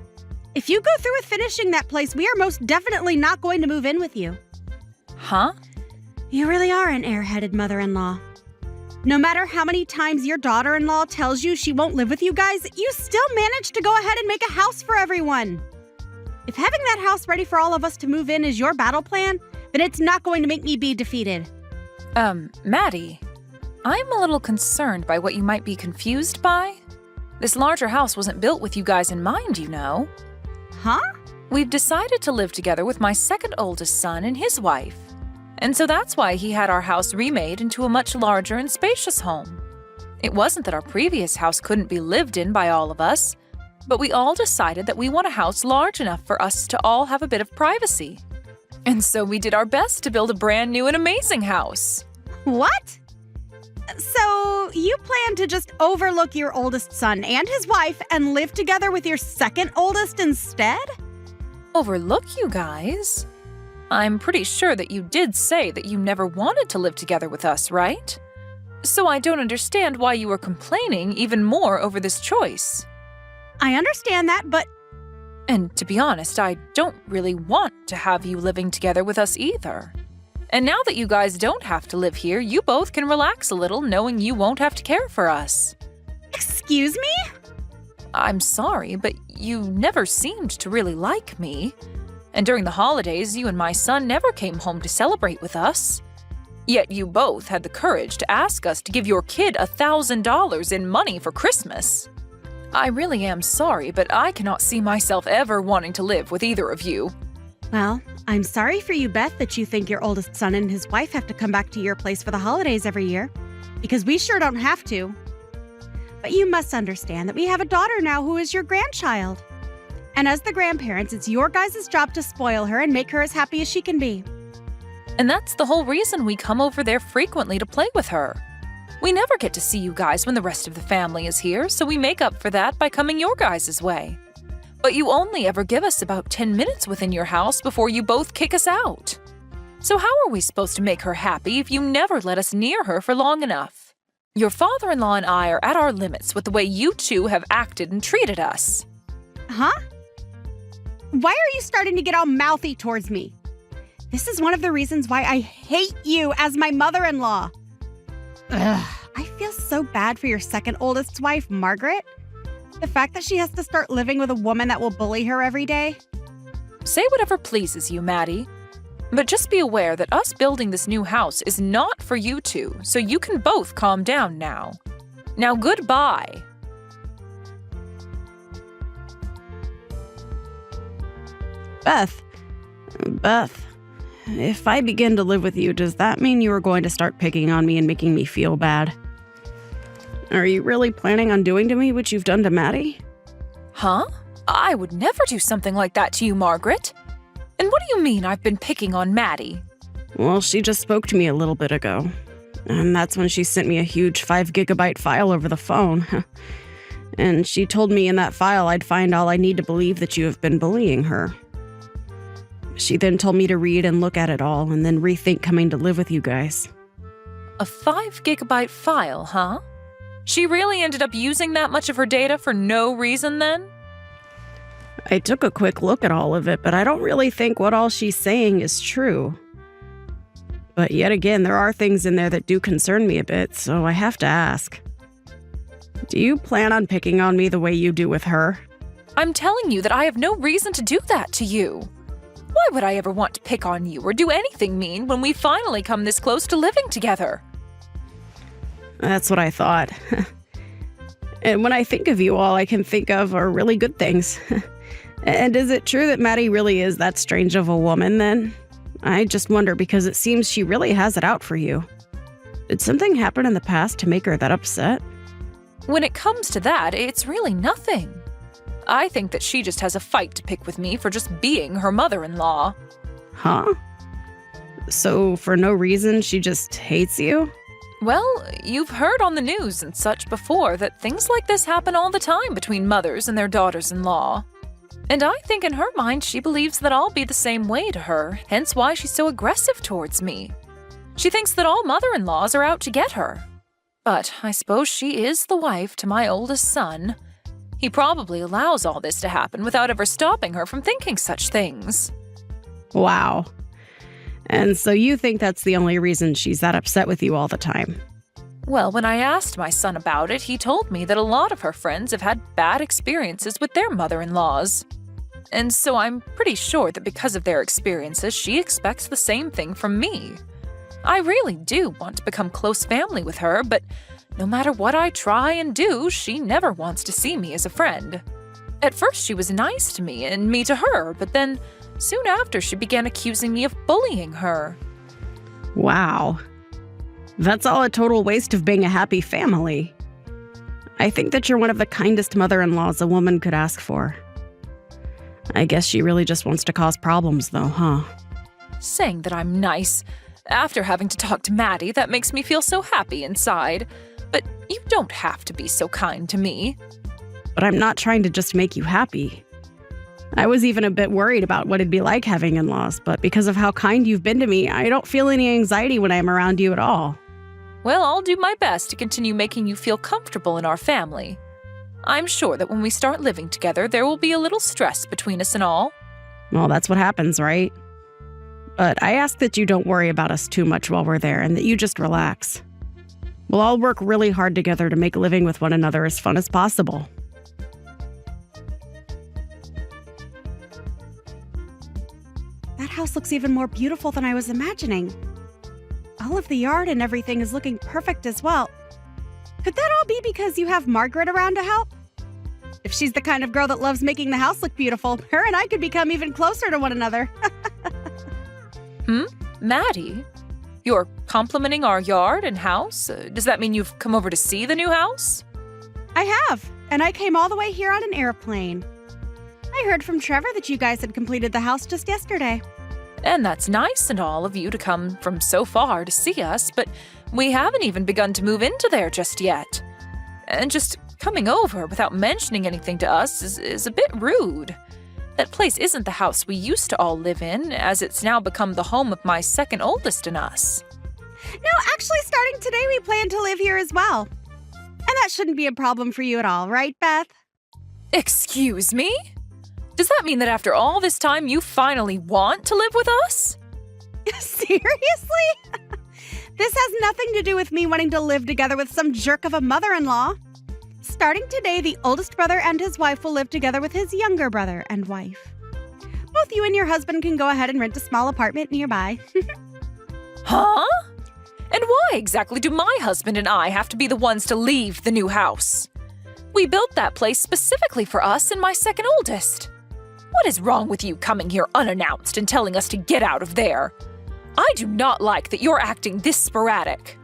If you go through with finishing that place, we are most definitely not going to move in with you. Huh? You really are an airheaded mother-in-law. No matter how many times your daughter-in-law tells you she won't live with you guys, you still manage to go ahead and make a house for everyone. If having that house ready for all of us to move in is your battle plan, then it's not going to make me be defeated. Maddie, I'm a little concerned by what you might be confused by. This larger house wasn't built with you guys in mind, you know. Huh? We've decided to live together with my second oldest son and his wife. And so that's why he had our house remade into a much larger and spacious home. It wasn't that our previous house couldn't be lived in by all of us, but we all decided that we want a house large enough for us to all have a bit of privacy. And so we did our best to build a brand new and amazing house. What? So you plan to just overlook your oldest son and his wife and live together with your second oldest instead? Overlook you guys? I'm pretty sure that you did say that you never wanted to live together with us, right? So I don't understand why you were complaining even more over this choice. I understand that, but... And to be honest, I don't really want to have you living together with us either. And now that you guys don't have to live here, you both can relax a little knowing you won't have to care for us. Excuse me? I'm sorry, but you never seemed to really like me. And during the holidays, you and my son never came home to celebrate with us. Yet you both had the courage to ask us to give your kid $1,000 in money for Christmas. I really am sorry, but I cannot see myself ever wanting to live with either of you. Well, I'm sorry for you, Beth, that you think your oldest son and his wife have to come back to your place for the holidays every year, because we sure don't have to. But you must understand that we have a daughter now who is your grandchild. And as the grandparents, it's your guys' job to spoil her and make her as happy as she can be. And that's the whole reason we come over there frequently to play with her. We never get to see you guys when the rest of the family is here, so we make up for that by coming your guys' way. But you only ever give us about 10 minutes within your house before you both kick us out. So how are we supposed to make her happy if you never let us near her for long enough? Your father-in-law and I are at our limits with the way you two have acted and treated us. Huh? Why are you starting to get all mouthy towards me? This is one of the reasons why I hate you as my mother-in-law. Ugh, I feel so bad for your second oldest wife, Margaret. The fact that she has to start living with a woman that will bully her every day. Say whatever pleases you, Maddie. But just be aware that us building this new house is not for you two, so you can both calm down now. Now, goodbye. Beth, if I begin to live with you, does that mean you are going to start picking on me and making me feel bad? Are you really planning on doing to me what you've done to Maddie? Huh? I would never do something like that to you, Margaret. And what do you mean I've been picking on Maddie? Well, she just spoke to me a little bit ago. And that's when she sent me a huge 5-gigabyte file over the phone. And she told me in that file I'd find all I need to believe that you have been bullying her. She then told me to read and look at it all and then rethink coming to live with you guys. A 5-gigabyte file, huh? She really ended up using that much of her data for no reason then? I took a quick look at all of it, but I don't really think what all she's saying is true. But yet again, there are things in there that do concern me a bit, so I have to ask. Do you plan on picking on me the way you do with her? I'm telling you that I have no reason to do that to you. Why would I ever want to pick on you or do anything mean when we finally come this close to living together? That's what I thought. And when I think of you, all I can think of are really good things. And is it true that Maddie really is that strange of a woman, then? I just wonder because it seems she really has it out for you. Did something happen in the past to make her that upset? When it comes to that, it's really nothing. I think that she just has a fight to pick with me for just being her mother-in-law. Huh? So for no reason, she just hates you? Well, you've heard on the news and such before that things like this happen all the time between mothers and their daughters-in-law. And I think in her mind she believes that I'll be the same way to her, hence why she's so aggressive towards me. She thinks that all mother-in-laws are out to get her. But I suppose she is the wife to my oldest son. He probably allows all this to happen without ever stopping her from thinking such things. Wow. And so you think that's the only reason she's that upset with you all the time? Well, when I asked my son about it, he told me that a lot of her friends have had bad experiences with their mother-in-laws. And so I'm pretty sure that because of their experiences, she expects the same thing from me. I really do want to become close family with her, but no matter what I try and do, she never wants to see me as a friend. At first, she was nice to me and me to her, but then soon after, she began accusing me of bullying her. Wow. That's all a total waste of being a happy family. I think that you're one of the kindest mother-in-laws a woman could ask for. I guess she really just wants to cause problems, though, huh? Saying that I'm nice. After having to talk to Maddie, that makes me feel so happy inside. But you don't have to be so kind to me. But I'm not trying to just make you happy. I was even a bit worried about what it'd be like having in-laws, but because of how kind you've been to me, I don't feel any anxiety when I'm around you at all. Well, I'll do my best to continue making you feel comfortable in our family. I'm sure that when we start living together, there will be a little stress between us and all. Well, that's what happens, right? But I ask that you don't worry about us too much while we're there and that you just relax. We'll all work really hard together to make living with one another as fun as possible. That house looks even more beautiful than I was imagining. All of the yard and everything is looking perfect as well. Could that all be because you have Margaret around to help? If she's the kind of girl that loves making the house look beautiful, her and I could become even closer to one another. Maddie? You're complimenting our yard and house? Does that mean you've come over to see the new house? I have, and I came all the way here on an airplane. I heard from Trevor that you guys had completed the house just yesterday. And that's nice and all of you to come from so far to see us, but we haven't even begun to move into there just yet. And just coming over without mentioning anything to us is a bit rude. That place isn't the house we used to all live in, as it's now become the home of my second oldest and us. No, actually, starting today, we plan to live here as well. And that shouldn't be a problem for you at all, right, Beth? Excuse me? Does that mean that after all this time you finally want to live with us? Seriously? This has nothing to do with me wanting to live together with some jerk of a mother-in-law. Starting today, the oldest brother and his wife will live together with his younger brother and wife. Both you and your husband can go ahead and rent a small apartment nearby. Huh? And why exactly do my husband and I have to be the ones to leave the new house? We built that place specifically for us and my second oldest. What is wrong with you coming here unannounced and telling us to get out of there? I do not like that you're acting this sporadic.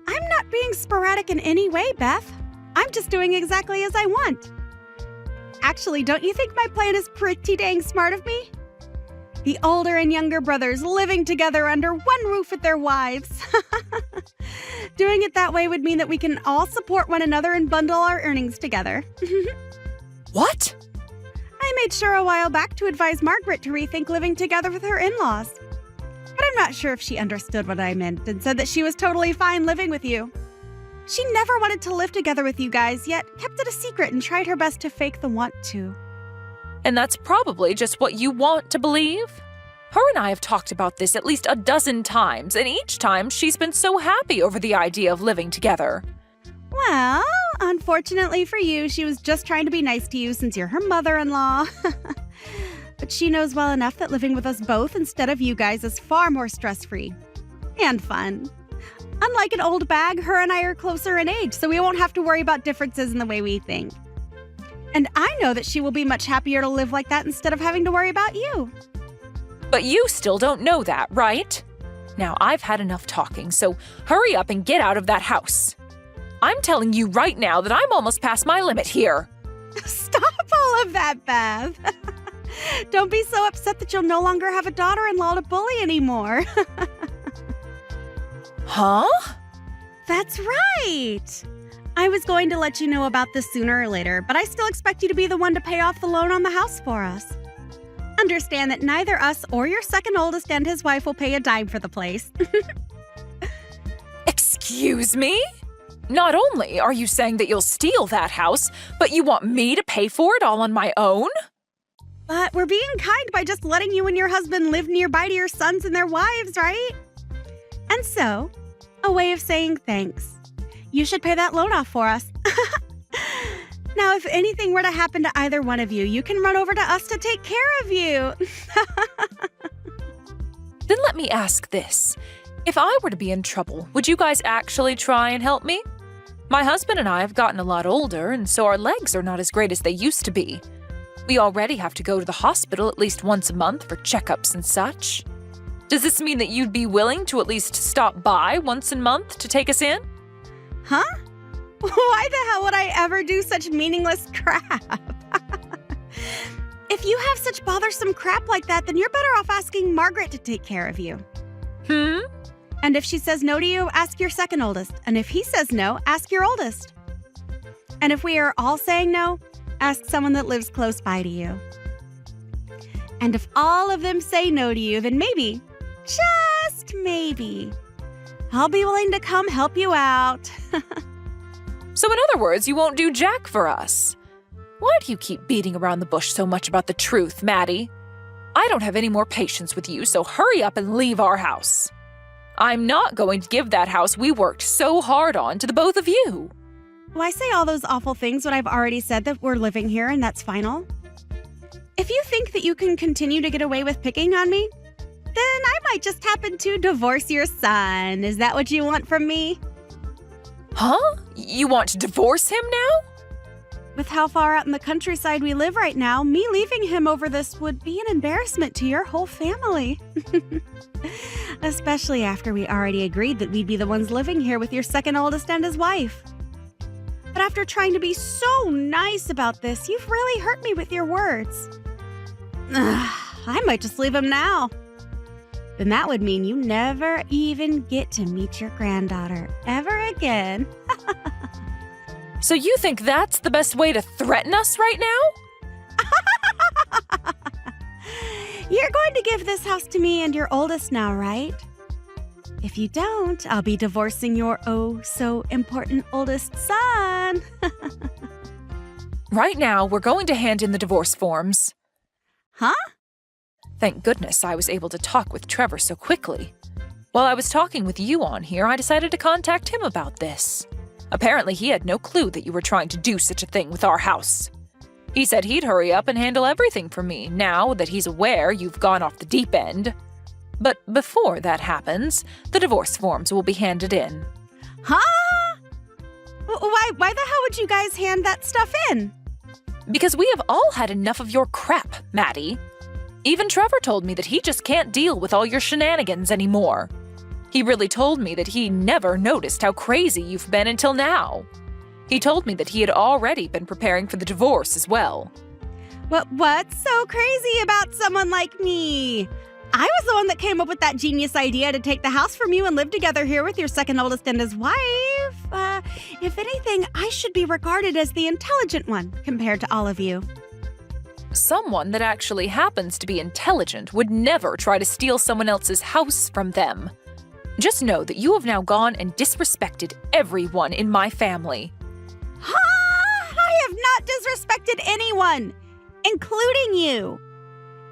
I'm not being sporadic in any way, Beth. I'm just doing exactly as I want. Actually, don't you think my plan is pretty dang smart of me? The older and younger brothers living together under one roof with their wives. Doing it that way would mean that we can all support one another and bundle our earnings together. What? I made sure a while back to advise Margaret to rethink living together with her in-laws. But I'm not sure if she understood what I meant and said that she was totally fine living with you. She never wanted to live together with you guys, yet kept it a secret and tried her best to fake the want to. And that's probably just what you want to believe? Her and I have talked about this at least a dozen times, and each time she's been so happy over the idea of living together. Well, unfortunately for you, she was just trying to be nice to you since you're her mother-in-law. But she knows well enough that living with us both instead of you guys is far more stress-free and fun. Unlike an old bag, her and I are closer in age, so we won't have to worry about differences in the way we think. And I know that she will be much happier to live like that instead of having to worry about you. But you still don't know that, right? Now, I've had enough talking, so hurry up and get out of that house. I'm telling you right now that I'm almost past my limit here. Stop all of that, Beth. Don't be so upset that you'll no longer have a daughter-in-law to bully anymore. Huh? That's right. I was going to let you know about this sooner or later, but I still expect you to be the one to pay off the loan on the house for us. Understand that neither us or your second oldest and his wife will pay a dime for the place. Excuse me? Not only are you saying that you'll steal that house, but you want me to pay for it all on my own? But we're being kind by just letting you and your husband live nearby to your sons and their wives, right? And so, a way of saying thanks. You should pay that loan off for us. Now, if anything were to happen to either one of you, you can run over to us to take care of you. Then let me ask this. If I were to be in trouble, would you guys actually try and help me? My husband and I have gotten a lot older, and so our legs are not as great as they used to be. We already have to go to the hospital at least once a month for checkups and such. Does this mean that you'd be willing to at least stop by once a month to take us in? Huh? Why the hell would I ever do such meaningless crap? If you have such bothersome crap like that, then you're better off asking Margaret to take care of you. And if she says no to you, ask your second oldest. And if he says no, ask your oldest. And if we are all saying no, ask someone that lives close by to you. And if all of them say no to you, then maybe, just maybe, I'll be willing to come help you out. So in other words, you won't do jack for us. Why do you keep beating around the bush so much about the truth, Maddie? I don't have any more patience with you, so hurry up and leave our house. I'm not going to give that house we worked so hard on to the both of you. Why say all those awful things when I've already said that we're living here and that's final? If you think that you can continue to get away with picking on me, then I might just happen to divorce your son. Is that what you want from me? Huh? You want to divorce him now? With how far out in the countryside we live right now, me leaving him over this would be an embarrassment to your whole family. Especially after we already agreed that we'd be the ones living here with your second oldest and his wife. But after trying to be so nice about this, you've really hurt me with your words. I might just leave him now. Then that would mean you never even get to meet your granddaughter ever again. So you think that's the best way to threaten us right now? You're going to give this house to me and your oldest now, right? If you don't, I'll be divorcing your oh-so-important oldest son. Right now, we're going to hand in the divorce forms. Huh? Thank goodness I was able to talk with Trevor so quickly. While I was talking with you on here, I decided to contact him about this. Apparently, he had no clue that you were trying to do such a thing with our house. He said he'd hurry up and handle everything for me now that he's aware you've gone off the deep end. But before that happens, the divorce forms will be handed in. Huh? Why the hell would you guys hand that stuff in? Because we have all had enough of your crap, Maddie. Even Trevor told me that he just can't deal with all your shenanigans anymore. He really told me that he never noticed how crazy you've been until now. He told me that he had already been preparing for the divorce as well. What's so crazy about someone like me? I was the one that came up with that genius idea to take the house from you and live together here with your second oldest and his wife. If anything, I should be regarded as the intelligent one compared to all of you. Someone that actually happens to be intelligent would never try to steal someone else's house from them. Just know that you have now gone and disrespected everyone in my family. I have not disrespected anyone, including you.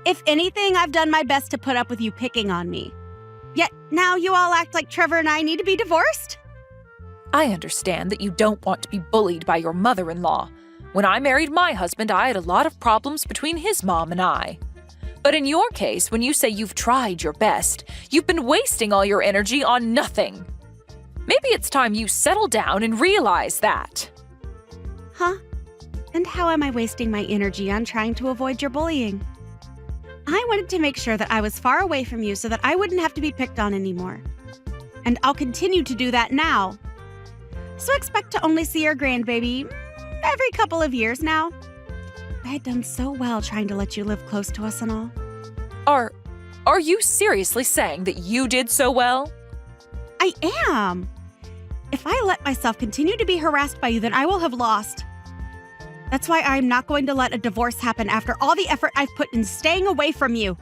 If anything, I've done my best to put up with you picking on me. Yet now you all act like Trevor and I need to be divorced? I understand that you don't want to be bullied by your mother-in-law. When I married my husband, I had a lot of problems between his mom and I. But in your case, when you say you've tried your best, you've been wasting all your energy on nothing. Maybe it's time you settle down and realize that. Huh? And how am I wasting my energy on trying to avoid your bullying? I wanted to make sure that I was far away from you so that I wouldn't have to be picked on anymore. And I'll continue to do that now. So expect to only see your grandbaby every couple of years now. I had done so well trying to let you live close to us and all. Are you seriously saying that you did so well? I am. If I let myself continue to be harassed by you, then I will have lost. That's why I'm not going to let a divorce happen after all the effort I've put in staying away from you.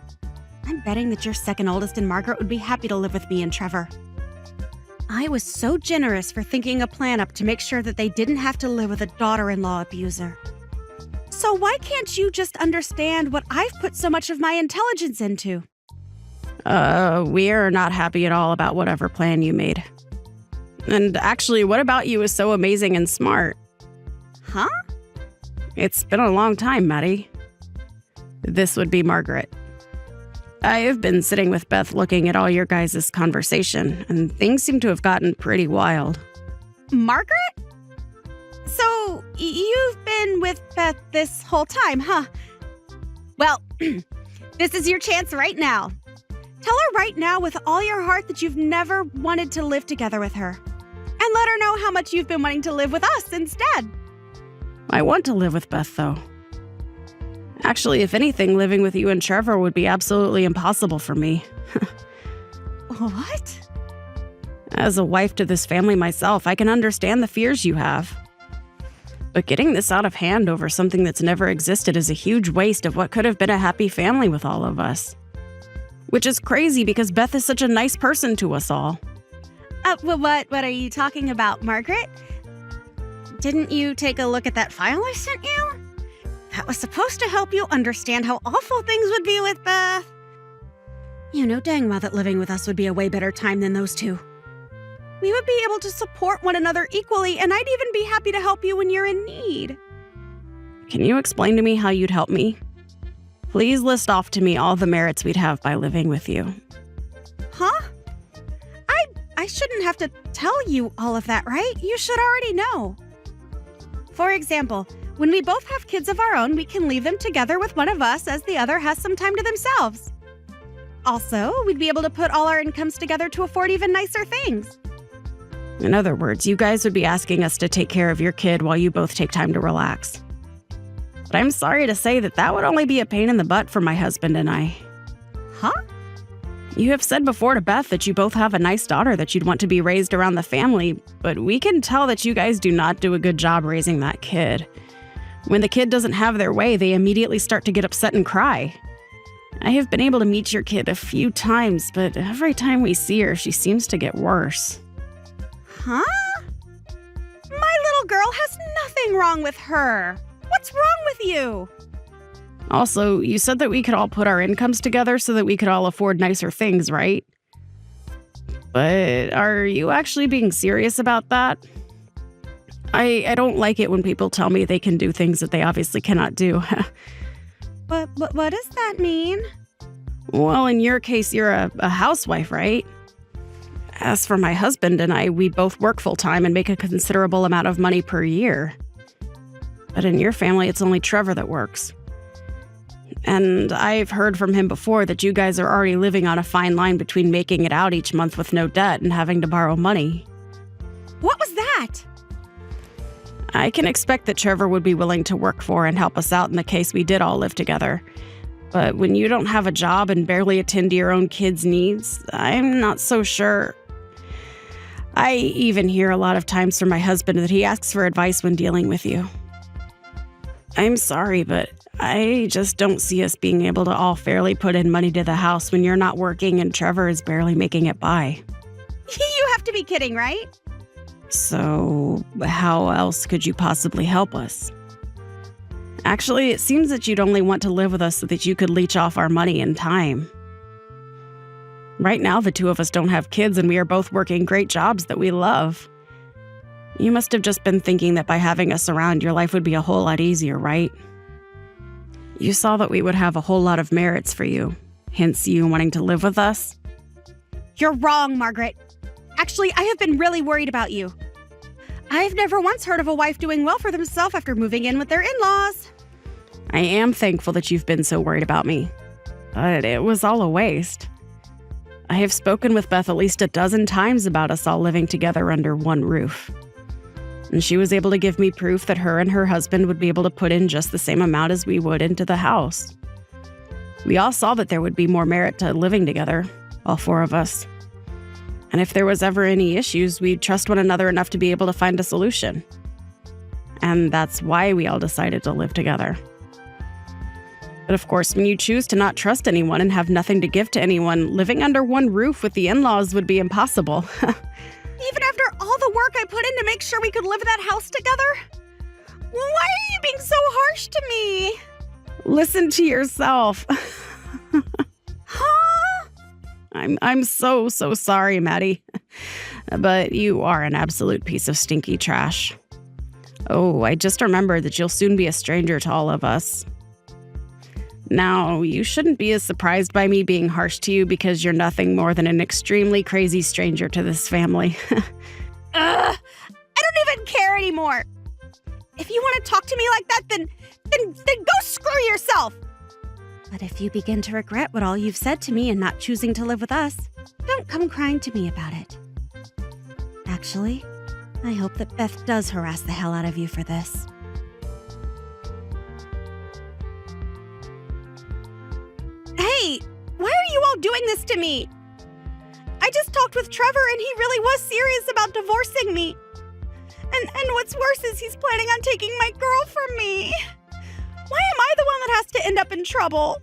I'm betting that your second oldest and Margaret would be happy to live with me and Trevor. I was so generous for thinking a plan up to make sure that they didn't have to live with a daughter-in-law abuser. So why can't you just understand what I've put so much of my intelligence into? We're not happy at all about whatever plan you made. And actually, what about you is so amazing and smart? Huh? It's been a long time, Maddie. This would be Margaret. I have been sitting with Beth looking at all your guys' conversation, and things seem to have gotten pretty wild. Margaret? So, you've been with Beth this whole time, huh? Well, this is your chance right now. Tell her right now with all your heart that you've never wanted to live together with her. And let her know how much you've been wanting to live with us instead. I want to live with Beth, though. Actually, if anything, living with you and Trevor would be absolutely impossible for me. What? As a wife to this family myself, I can understand the fears you have. But getting this out of hand over something that's never existed is a huge waste of what could have been a happy family with all of us. Which is crazy because Beth is such a nice person to us all. What are you talking about, Margaret? Didn't you take a look at that file I sent you? That was supposed to help you understand how awful things would be with Beth. You know dang well that living with us would be a way better time than those two. We would be able to support one another equally, and I'd even be happy to help you when you're in need. Can you explain to me how you'd help me? Please list off to me all the merits we'd have by living with you. Huh? I shouldn't have to tell you all of that, right? You should already know. For example, when we both have kids of our own, we can leave them together with one of us as the other has some time to themselves. Also, we'd be able to put all our incomes together to afford even nicer things. In other words, you guys would be asking us to take care of your kid while you both take time to relax. But I'm sorry to say that would only be a pain in the butt for my husband and I. Huh? You have said before to Beth that you both have a nice daughter that you'd want to be raised around the family, but we can tell that you guys do not do a good job raising that kid. When the kid doesn't have their way, they immediately start to get upset and cry. I have been able to meet your kid a few times, but every time we see her, she seems to get worse. Huh? My little girl has nothing wrong with her. What's wrong with you? Also, you said that we could all put our incomes together so that we could all afford nicer things, right? But are you actually being serious about that? I don't like it when people tell me they can do things that they obviously cannot do. What does that mean? Well, in your case, you're a housewife, right? As for my husband and I, we both work full-time and make a considerable amount of money per year. But in your family, it's only Trevor that works. And I've heard from him before that you guys are already living on a fine line between making it out each month with no debt and having to borrow money. What was that? I can expect that Trevor would be willing to work for and help us out in the case we did all live together. But when you don't have a job and barely attend to your own kids' needs, I'm not so sure. I even hear a lot of times from my husband that he asks for advice when dealing with you. I'm sorry, but I just don't see us being able to all fairly put in money to the house when you're not working and Trevor is barely making it by. You have to be kidding, right? So, how else could you possibly help us? Actually, it seems that you'd only want to live with us so that you could leech off our money and time. Right now, the two of us don't have kids and we are both working great jobs that we love. You must have just been thinking that by having us around, your life would be a whole lot easier, right? You saw that we would have a whole lot of merits for you, hence you wanting to live with us. You're wrong, Margaret. Actually, I have been really worried about you. I've never once heard of a wife doing well for themselves after moving in with their in-laws. I am thankful that you've been so worried about me, but it was all a waste. I have spoken with Beth at least a dozen times about us all living together under one roof. And she was able to give me proof that her and her husband would be able to put in just the same amount as we would into the house. We all saw that there would be more merit to living together, all four of us. And if there was ever any issues, we'd trust one another enough to be able to find a solution. And that's why we all decided to live together. But of course, when you choose to not trust anyone and have nothing to give to anyone, living under one roof with the in-laws would be impossible. Even after all the work I put in to make sure we could live in that house together? Why are you being so harsh to me? Listen to yourself. Huh? I'm so sorry, Maddie. But you are an absolute piece of stinky trash. Oh, I just remembered that you'll soon be a stranger to all of us. Now, you shouldn't be as surprised by me being harsh to you because you're nothing more than an extremely crazy stranger to this family. I don't even care anymore. If you want to talk to me like that, then go screw yourself. But if you begin to regret what all you've said to me and not choosing to live with us, don't come crying to me about it. Actually, I hope that Beth does harass the hell out of you for this. Hey, why are you all doing this to me? I just talked with Trevor and he really was serious about divorcing me. And what's worse is he's planning on taking my girl from me. Why am I the one that has to end up in trouble?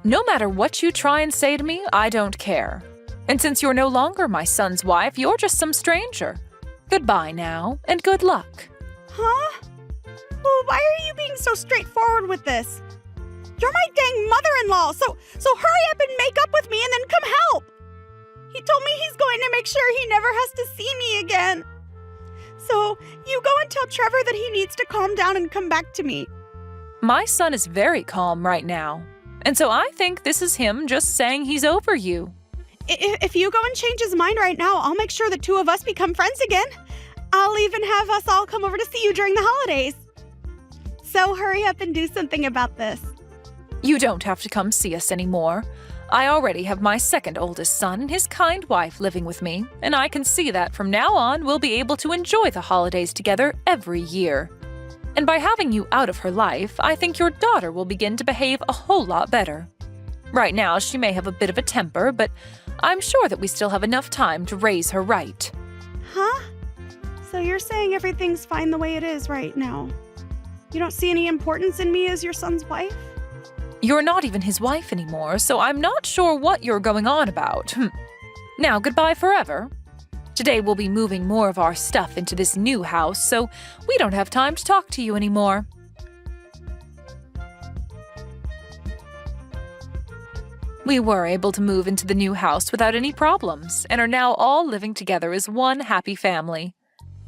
No matter what you try and say to me, I don't care. And since you're no longer my son's wife, you're just some stranger. Goodbye now, and good luck. Huh? Well, why are you being so straightforward with this? You're my dang mother-in-law, so hurry up and make up with me and then come help. He told me he's going to make sure he never has to see me again. So you go and tell Trevor that he needs to calm down and come back to me. My son is very calm right now, and so I think this is him just saying he's over you. If you go and change his mind right now, I'll make sure the two of us become friends again. I'll even have us all come over to see you during the holidays. So hurry up and do something about this. You don't have to come see us anymore. I already have my second oldest son and his kind wife living with me, and I can see that from now on we'll be able to enjoy the holidays together every year. And by having you out of her life, I think your daughter will begin to behave a whole lot better. Right now, she may have a bit of a temper, but I'm sure that we still have enough time to raise her right. Huh? So you're saying everything's fine the way it is right now? You don't see any importance in me as your son's wife? You're not even his wife anymore, so I'm not sure what you're going on about. Now, goodbye forever. Today we'll be moving more of our stuff into this new house, so we don't have time to talk to you anymore. We were able to move into the new house without any problems and are now all living together as one happy family.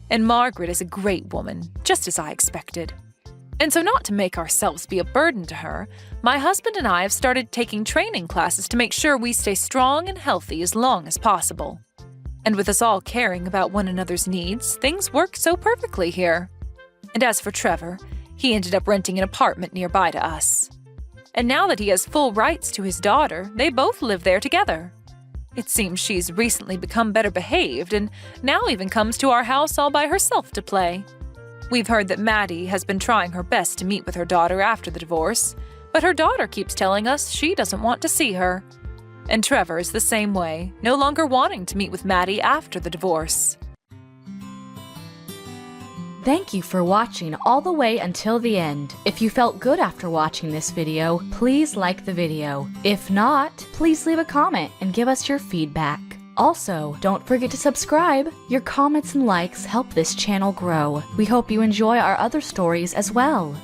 And Margaret is a great woman, just as I expected. And so not to make ourselves be a burden to her, my husband and I have started taking training classes to make sure we stay strong and healthy as long as possible. And with us all caring about one another's needs, things work so perfectly here. And as for Trevor, he ended up renting an apartment nearby to us. And now that he has full rights to his daughter, they both live there together. It seems she's recently become better behaved and now even comes to our house all by herself to play. We've heard that Maddie has been trying her best to meet with her daughter after the divorce, but her daughter keeps telling us she doesn't want to see her. And Trevor is the same way, no longer wanting to meet with Maddie after the divorce. Thank you for watching all the way until the end. If you felt good after watching this video, please like the video. If not, please leave a comment and give us your feedback. Also, don't forget to subscribe. Your comments and likes help this channel grow. We hope you enjoy our other stories as well.